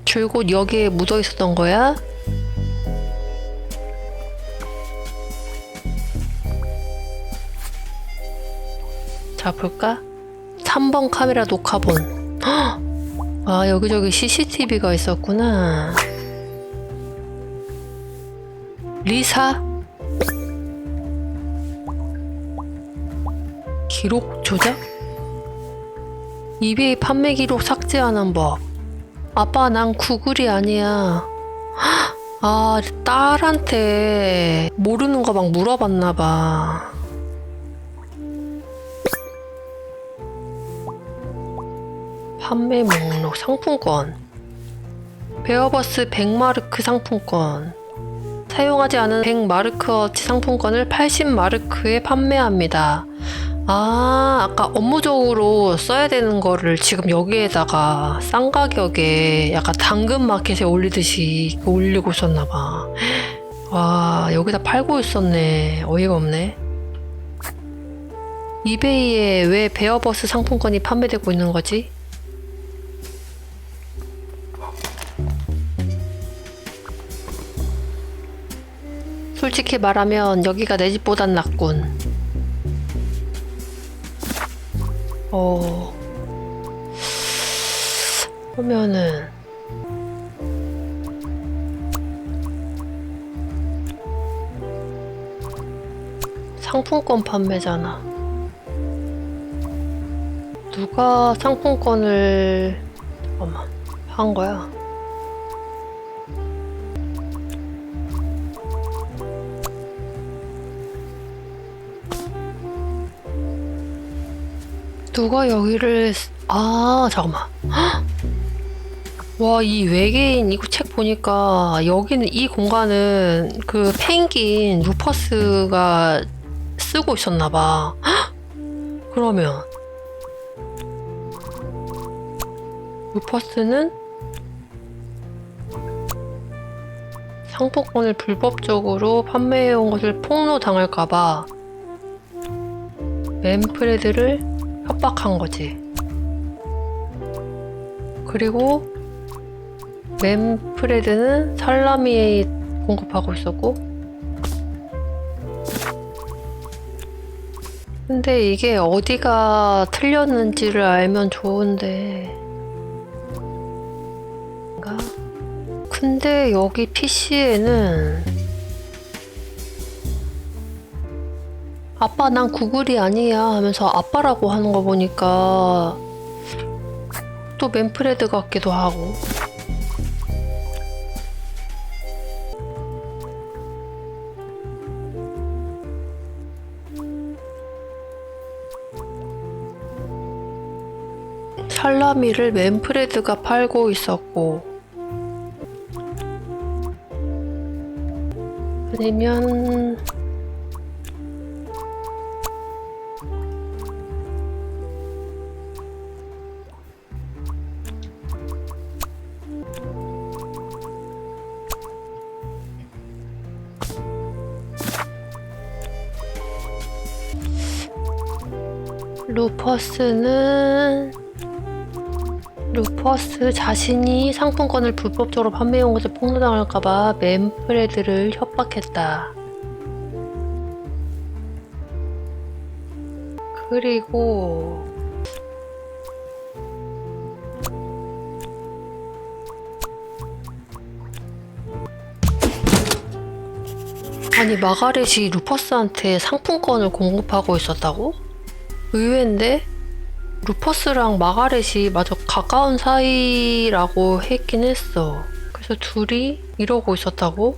줄곧 여기에 묻어 있었던 거야? 자, 볼까? 3번 카메라 녹화본. 여기저기 CCTV가 있었구나. 리사? 기록 조작? 이베이 판매 기록 삭제하는 법. 아빠, 난 구글이 아니야. 딸한테 모르는 거 막 물어봤나봐. 판매 목록 상품권. 베어버스 100마르크 상품권. 사용하지 않은 100마르크어치 상품권을 80마르크에 판매합니다. 아까 업무적으로 써야 되는 거를 지금 여기에다가 싼 가격에 약간 당근마켓에 올리듯이 올리고 있었나봐. 와, 여기다 팔고 있었네. 어이가 없네. 이베이에 왜 베어버스 상품권이 판매되고 있는 거지? 솔직히 말하면 여기가 내 집보단 낫군. 그러면은 상품권 판매잖아. 누가 상품권을 잠깐만 한 거야? 누가 여기를 잠깐만. 와, 이 외계인 이거 책 보니까 여기는 이 공간은 그 펭귄 루퍼스가 쓰고 있었나봐. 그러면 루퍼스는 상품권을 불법적으로 판매해온 것을 폭로당할까봐 맨프레드를 협박한 거지. 그리고 맨프레드는 살라미에 공급하고 있었고, 근데 이게 어디가 틀렸는지를 알면 좋은데. 근데 여기 PC에는 아빠 난 구글이 아니야 하면서 아빠라고 하는 거 보니까 또 맨프레드 같기도 하고. 살라미를 맨프레드가 팔고 있었고, 아니면 루퍼스 자신이 상품권을 불법적으로 판매해온 것을 폭로당할까봐 맨프레드를 협박했다. 그리고 아니, 마가렛이 루퍼스한테 상품권을 공급하고 있었다고? 의외인데? 루퍼스랑 마가렛이 마저 가까운 사이라고 했긴 했어. 그래서 둘이 이러고 있었다고?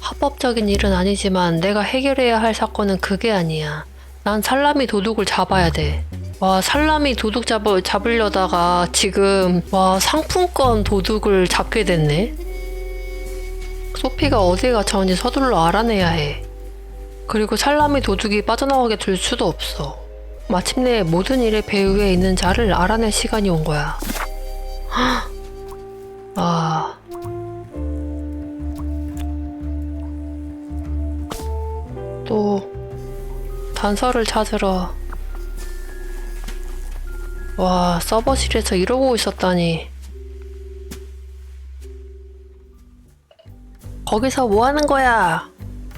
합법적인 일은 아니지만 내가 해결해야 할 사건은 그게 아니야. 난 살라미 도둑을 잡아야 돼. 와, 살라미 도둑 잡으려다가 지금 상품권 도둑을 잡게 됐네. 소피가 어디에 갇혔는지 서둘러 알아내야 해. 그리고 살라미 도둑이 빠져나가게 둘 수도 없어. 마침내 모든 일의 배후에 있는 자를 알아낼 시간이 온 거야. 또 단서를 찾으러. 와, 서버실에서 이러고 있었다니. 거기서 뭐 하는 거야?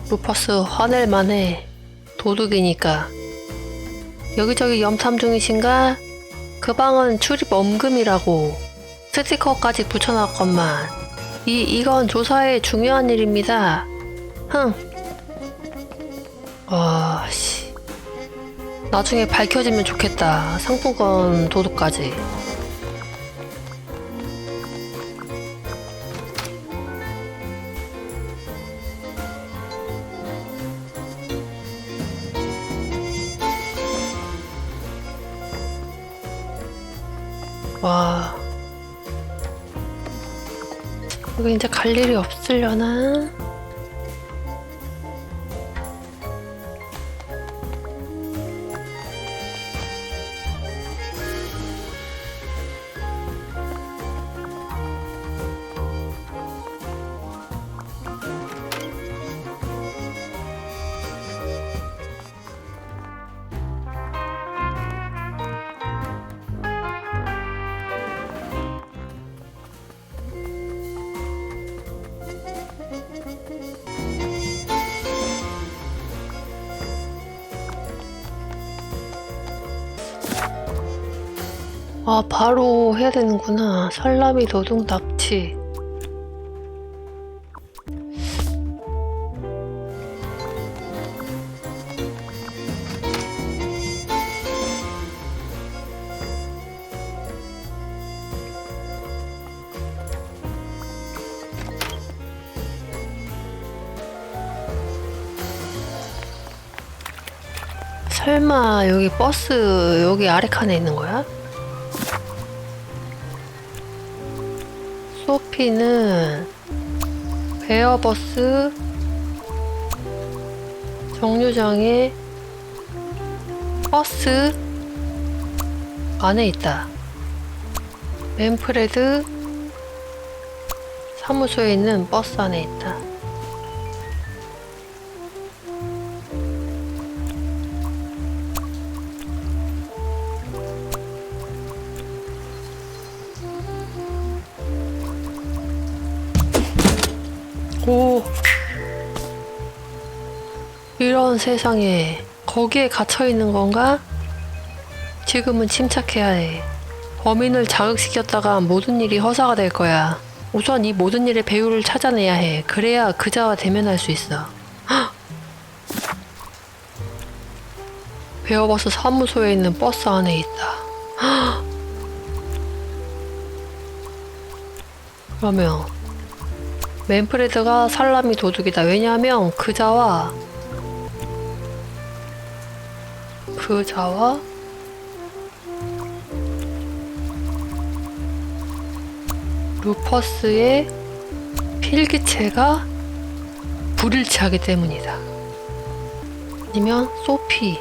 루퍼스 화낼 만해. 도둑이니까. 여기저기 염탐 중이신가? 그 방은 출입 엄금이라고 스티커까지 붙여놨건만. 이건 조사에 중요한 일입니다. 씨. 나중에 밝혀지면 좋겠다. 상품권 도둑까지. 와, 여기 이제 갈 일이 없으려나? 아, 바로 해야 되는구나. 살라미 도둑 납치. 설마 여기 버스 여기 아래 칸에 있는 거야? 소피는 베어버스 정류장에 버스 안에 있다. 맨프레드 사무소에 있는 버스 안에 있다. 오, 이런 세상에 거기에 갇혀 있는 건가? 지금은 침착해야 해. 범인을 자극시켰다가 모든 일이 허사가 될 거야. 우선 이 모든 일의 배우를 찾아내야 해. 그래야 그자와 대면할 수 있어. 헉! 베어버스 사무소에 있는 버스 안에 있다. 헉! 그러면 맨프레드가 살라미 도둑이다. 왜냐하면 그자와 루퍼스의 필기체가 불일치하기 때문이다. 아니면 소피.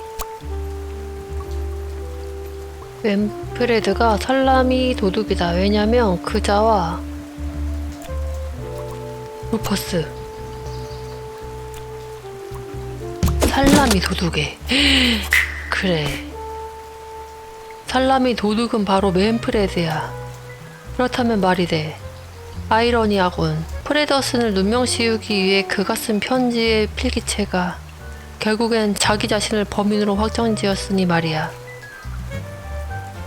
맨프레드가 살라미 도둑이다. 왜냐면 그자와 루퍼스 살라미 도둑에 그래, 살라미 도둑은 바로 맨프레드야. 그렇다면 말이 돼. 아이러니하군. 프레더슨을 누명씌우기 위해 그가 쓴 편지의 필기체가 결국엔 자기 자신을 범인으로 확정지었으니 말이야.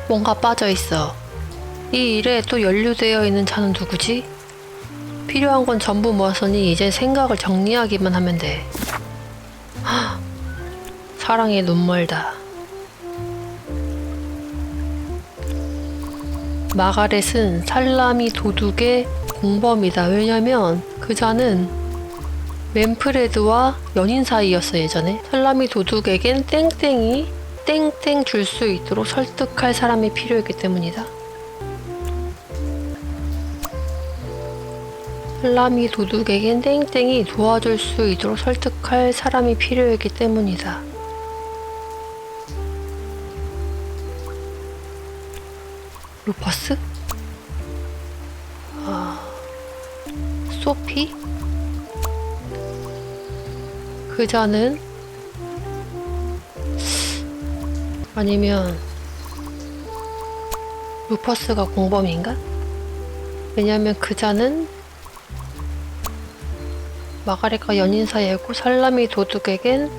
뭔가 빠져있어. 이 일에 또 연루되어 있는 자는 누구지? 필요한 건 전부 모았으니 이제 생각을 정리하기만 하면 돼. 하, 사랑의 눈멀다. 마가렛은 살라미 도둑의 공범이다. 왜냐면 그자는 맨프레드와 연인 사이였어 예전에. 살라미 도둑에겐 땡땡이 땡땡 줄 수 있도록 설득할 사람이 필요했기 때문이다. 살라미 도둑에겐 땡땡이 도와줄 수 있도록 설득할 사람이 필요했기 때문이다. 루퍼스? 소피? 그자는 아니면 루퍼스가 공범인가? 왜냐면 그자는 마가렛과 연인 사이였고 살라미 도둑에겐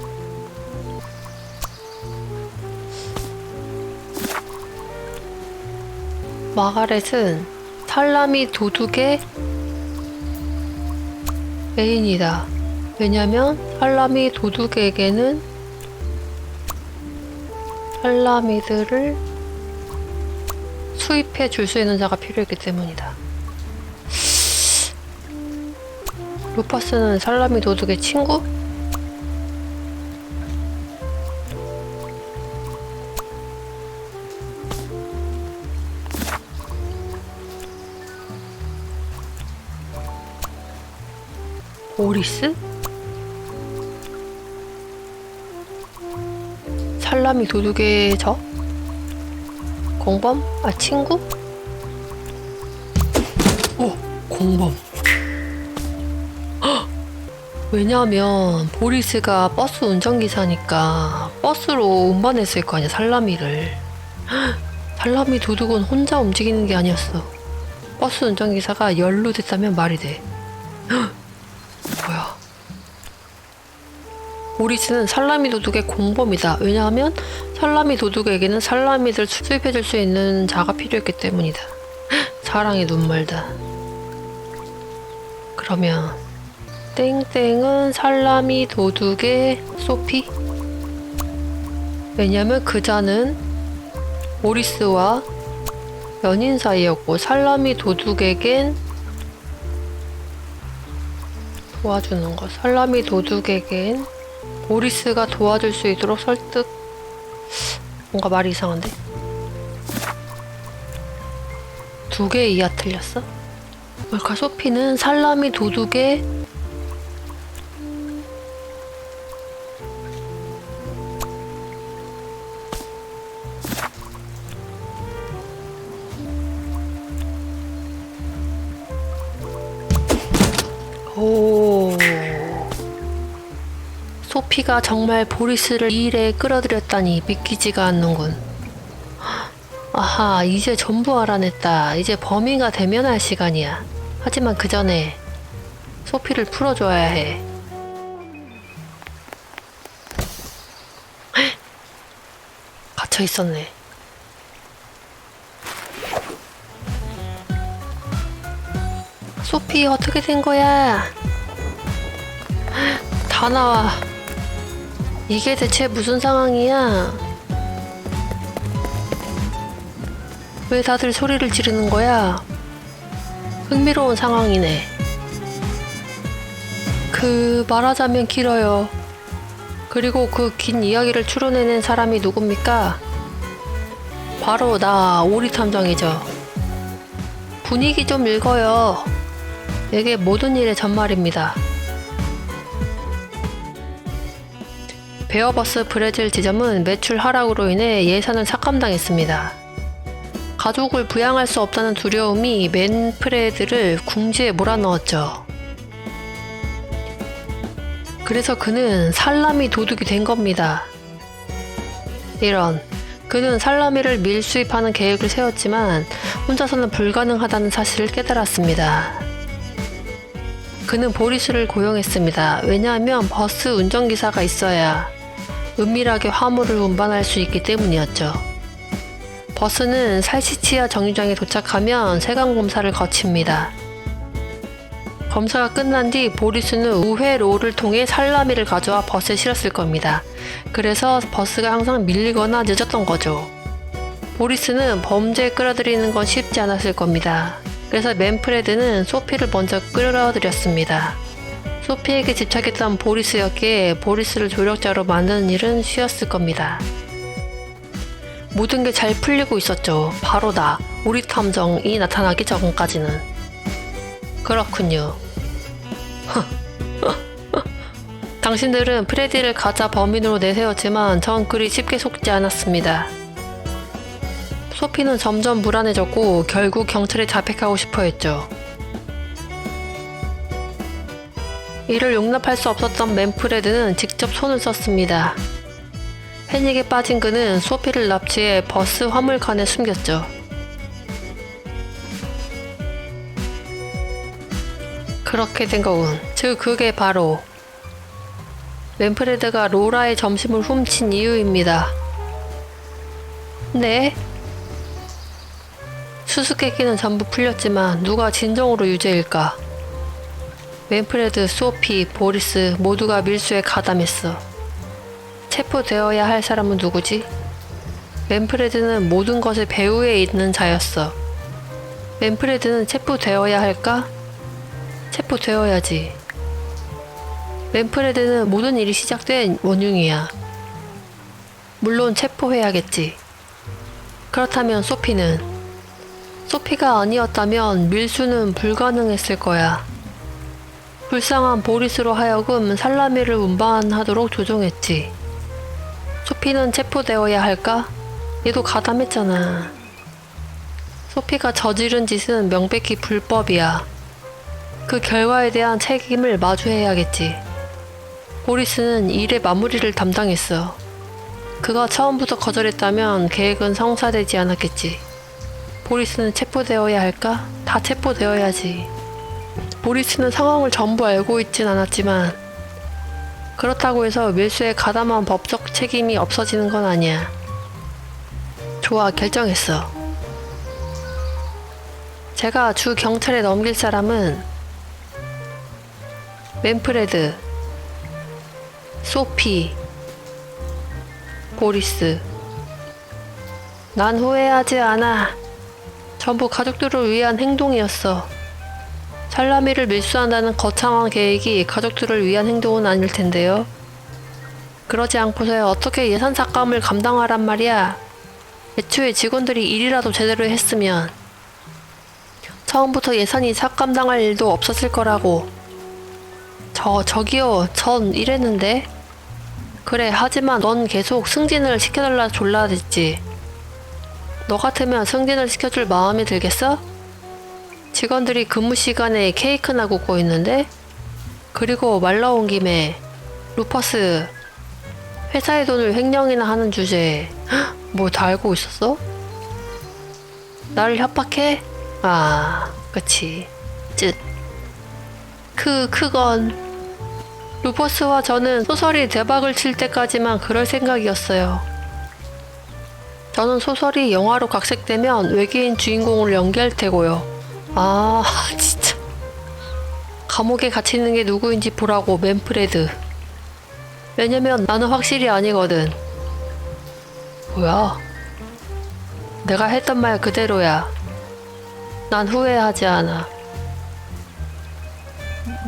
마가렛은 살라미 도둑의 애인이다. 왜냐면 살라미 도둑에게는 살라미들을 수입해 줄 수 있는 자가 필요했기 때문이다. 루퍼스는 살라미 도둑의 친구? 오리스? 살라미 도둑의 적? 공범? 아, 친구? 공범. 헉! 왜냐하면 보리스가 버스 운전기사니까 버스로 운반했을 거 아니야, 살라미를. 헉! 살라미 도둑은 혼자 움직이는 게 아니었어. 버스 운전기사가 연루됐다면 말이 돼. 헉! 뭐야. 보리스는 살라미 도둑의 공범이다. 왜냐하면 살라미 도둑에게는 살라미를 수입해줄 수 있는 자가 필요했기 때문이다. 사랑의 눈물다. 그러면 땡땡은 살라미 도둑의 소피? 왜냐면 그자는 보리스와 연인 사이였고 살라미 도둑에겐 도와주는 것. 살라미 도둑에겐 보리스가 도와줄 수 있도록 설득. 뭔가 말이 이상한데? 두 개 이하 틀렸어? 뭘까? 소피는 살라미 도둑의 오. 소피가 정말 보리스를 이 일에 끌어들였다니 믿기지가 않는군. 아하, 이제 전부 알아냈다. 이제 범인가 대면할 시간이야. 하지만 그 전에 소피를 풀어줘야 해. 갇혀 있었네. 소피, 어떻게 된 거야? 다 나와. 이게 대체 무슨 상황이야? 왜 다들 소리를 지르는 거야? 흥미로운 상황이네. 말하자면 길어요. 그리고 그 긴 이야기를 추론해낸 사람이 누굽니까? 바로 나, 오리탐정이죠. 분위기 좀 읽어요. 이게 모든 일의 전말입니다. 베어버스 브레질 지점은 매출 하락으로 인해 예산을 삭감당했습니다. 가족을 부양할 수 없다는 두려움이 맨프레드를 궁지에 몰아넣었죠. 그래서 그는 살라미 도둑이 된 겁니다. 이런, 그는 살라미를 밀수입하는 계획을 세웠지만 혼자서는 불가능하다는 사실을 깨달았습니다. 그는 보리스를 고용했습니다. 왜냐하면 버스 운전기사가 있어야 은밀하게 화물을 운반할 수 있기 때문이었죠. 버스는 살시치아 정류장에 도착하면 세관검사를 거칩니다. 검사가 끝난 뒤 보리스는 우회 로를 통해 살라미를 가져와 버스에 실었을 겁니다. 그래서 버스가 항상 밀리거나 늦었던 거죠. 보리스는 범죄에 끌어들이는 건 쉽지 않았을 겁니다. 그래서 맨프레드는 소피를 먼저 끌어들였습니다. 소피에게 집착했던 보리스였기에 보리스를 조력자로 만드는 일은 쉬웠을 겁니다. 모든 게 잘 풀리고 있었죠. 바로 나, 오리탐정이 나타나기 전까지는. 그렇군요. 당신들은 프레디를 가짜 범인으로 내세웠지만 전 그리 쉽게 속지 않았습니다. 소피는 점점 불안해졌고 결국 경찰에 자백하고 싶어 했죠. 이를 용납할 수 없었던 맨프레드는 직접 손을 썼습니다. 패닉에 빠진 그는 소피를 납치해 버스 화물칸에 숨겼죠. 그렇게 된 거군. 즉 그게 바로 맨프레드가 로라의 점심을 훔친 이유입니다. 네? 수수께끼는 전부 풀렸지만 누가 진정으로 유죄일까? 맨프레드, 소피, 보리스 모두가 밀수에 가담했어. 체포되어야 할 사람은 누구지? 맨프레드는 모든 것의 배후에 있는 자였어. 맨프레드는 체포되어야 할까? 체포되어야지. 맨프레드는 모든 일이 시작된 원흉이야. 물론 체포해야겠지. 그렇다면 소피는? 소피가 아니었다면 밀수는 불가능했을 거야. 불쌍한 보리스로 하여금 살라미를 운반하도록 조종했지. 소피는 체포되어야 할까? 얘도 가담했잖아. 소피가 저지른 짓은 명백히 불법이야. 그 결과에 대한 책임을 마주해야겠지. 보리스는 일의 마무리를 담당했어. 그가 처음부터 거절했다면 계획은 성사되지 않았겠지. 보리스는 체포되어야 할까? 다 체포되어야지. 보리스는 상황을 전부 알고 있진 않았지만 그렇다고 해서 밀수에 가담한 법적 책임이 없어지는 건 아니야. 좋아, 결정했어. 제가 주 경찰에 넘길 사람은 맨프레드, 소피, 보리스. 난 후회하지 않아. 전부 가족들을 위한 행동이었어. 살라미를 밀수한다는 거창한 계획이 가족들을 위한 행동은 아닐 텐데요. 그러지 않고서야 어떻게 예산 삭감을 감당하란 말이야. 애초에 직원들이 일이라도 제대로 했으면 처음부터 예산이 삭감당할 일도 없었을 거라고. 저기요, 전 이랬는데. 그래, 하지만 넌 계속 승진을 시켜달라 졸라 됐지. 너 같으면 승진을 시켜줄 마음이 들겠어? 직원들이 근무 시간에 케이크나 굽고 있는데? 그리고 말 나온 김에 루퍼스, 회사의 돈을 횡령이나 하는 주제에 뭐 다 알고 있었어? 나를 협박해? 아, 그치. 그건 루퍼스와 저는 소설이 대박을 칠 때까지만 그럴 생각이었어요. 저는 소설이 영화로 각색되면 외계인 주인공을 연기할 테고요. 아, 진짜. 감옥에 갇히는 게 누구인지 보라고, 맨프레드. 왜냐면 나는 확실히 아니거든. 뭐야? 내가 했던 말 그대로야. 난 후회하지 않아.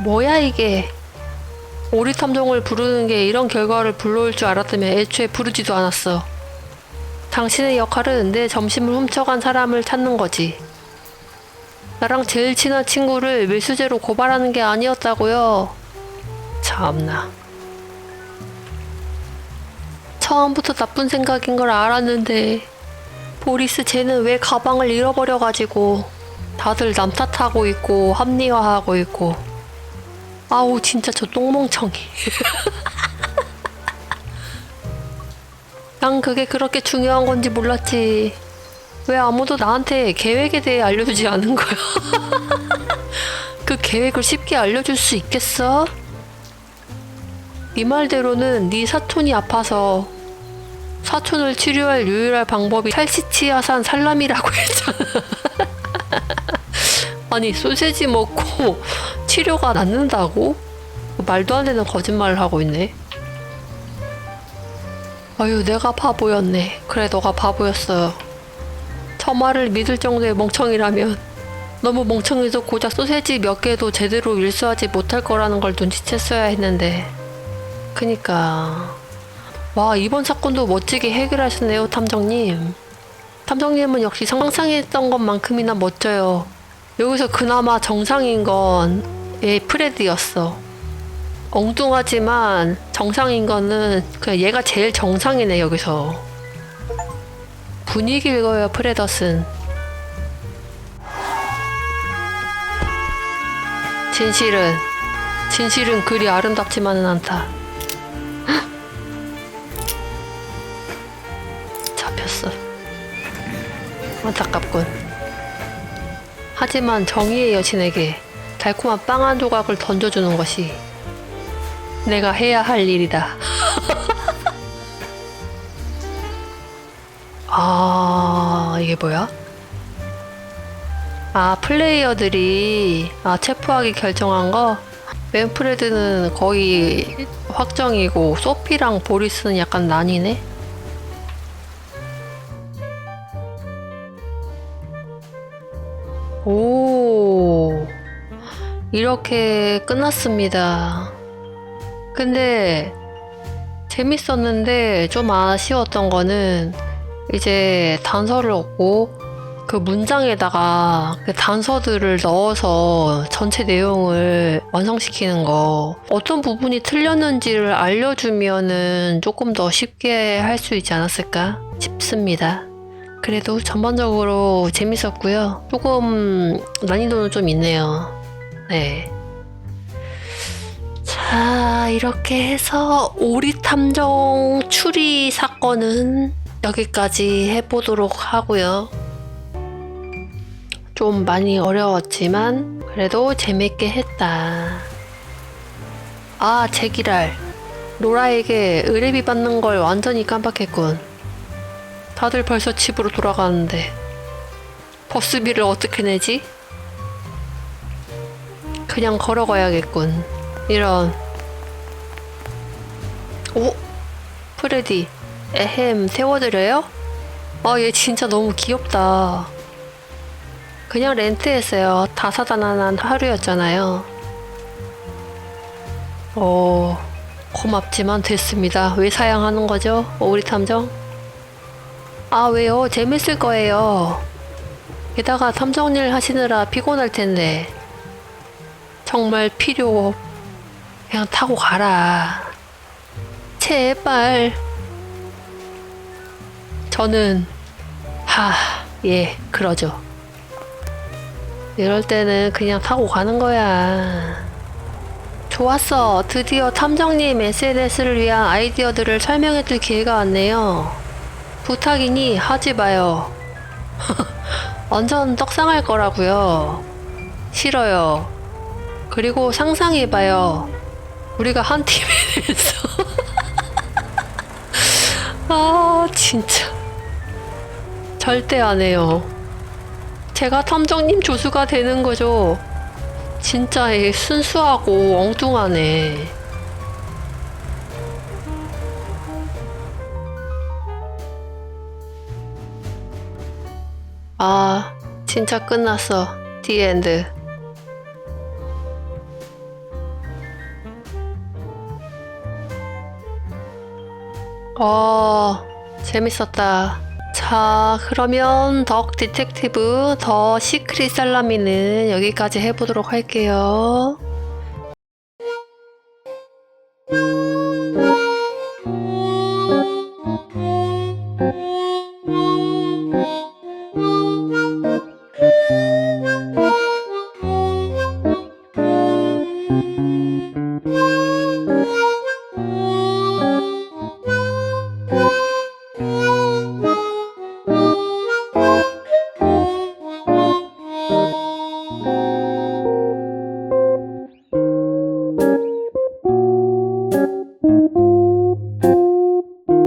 뭐야 이게. 오리탐정을 부르는 게 이런 결과를 불러올 줄 알았다면 애초에 부르지도 않았어. 당신의 역할은 내 점심을 훔쳐간 사람을 찾는 거지. 나랑 제일 친한 친구를 밀수죄로 고발하는 게 아니었다고요. 참나. 처음부터 나쁜 생각인 걸 알았는데 보리스 쟤는 왜 가방을 잃어버려가지고 다들 남 탓하고 있고 합리화하고 있고. 아우 진짜 저 똥멍청이. 난 그게 그렇게 중요한 건지 몰랐지. 왜 아무도 나한테 계획에 대해 알려주지 않은 거야? 그 계획을 쉽게 알려줄 수 있겠어? 네 말대로는 네 사촌이 아파서 사촌을 치료할 유일한 방법이 살치치아산 살라미라고 했잖아. 아니 소세지 먹고 치료가 낫는다고? 말도 안 되는 거짓말을 하고 있네. 아유 내가 바보였네. 그래 너가 바보였어. 저 말을 믿을 정도의 멍청이라면 너무 멍청해서 고작 소세지 몇 개도 제대로 밀수하지 못할 거라는 걸 눈치챘어야 했는데. 그니까 와 이번 사건도 멋지게 해결하셨네요 탐정님. 탐정님은 역시 상상했던 것만큼이나 멋져요. 여기서 그나마 정상인 건 프레드였어. 엉뚱하지만 정상인 거는 그냥 얘가 제일 정상이네 여기서. 분위기 읽어요 프레더슨. 진실은 그리 아름답지만은 않다. 잡혔어. 안타깝군. 하지만 정의의 여신에게 달콤한 빵 한 조각을 던져주는 것이 내가 해야 할 일이다. 아, 이게 뭐야? 아, 플레이어들이 체포하기 결정한 거? 맨프레드는 거의 확정이고 소피랑 보리스는 약간 난이네? 오, 이렇게 끝났습니다. 근데 재밌었는데 좀 아쉬웠던 거는 이제 단서를 얻고 그 문장에다가 그 단서들을 넣어서 전체 내용을 완성시키는 거 어떤 부분이 틀렸는지를 알려주면은 조금 더 쉽게 할 수 있지 않았을까 싶습니다. 그래도 전반적으로 재밌었고요. 조금 난이도는 좀 있네요. 네. 자, 이렇게 해서 오리탐정 추리 사건은 여기까지 해보도록 하고요. 좀 많이 어려웠지만 그래도 재밌게 했다. 아, 제기랄. 로라에게 의뢰비 받는 걸 완전히 깜빡했군. 다들 벌써 집으로 돌아가는데 버스비를 어떻게 내지? 그냥 걸어가야겠군. 이런. 오? 프레디. 에헴, 태워드려요? 아, 얘 진짜 너무 귀엽다. 그냥 렌트했어요. 다사다난한 하루였잖아요. 고맙지만 됐습니다. 왜 사양하는 거죠? 오리 탐정? 아, 왜요? 재밌을 거예요. 게다가 탐정일 하시느라 피곤할 텐데. 정말 필요 없. 그냥 타고 가라. 제발. 저는 예, 그러죠. 이럴 때는 그냥 타고 가는 거야. 좋았어. 드디어 탐정님 SNS를 위한 아이디어들을 설명해줄 기회가 왔네요. 부탁이니 하지 마요. 완전 떡상할 거라고요. 싫어요. 그리고 상상해봐요. 우리가 한 팀이 돼서. 아, 진짜. 절대 안 해요. 제가 탐정님 조수가 되는 거죠. 진짜 순수하고 엉뚱하네. 아, 진짜 끝났어. 디엔드. 재밌었다. 자, 그러면 덕 디텍티브 더 시크릿 살라미는 여기까지 해보도록 할게요.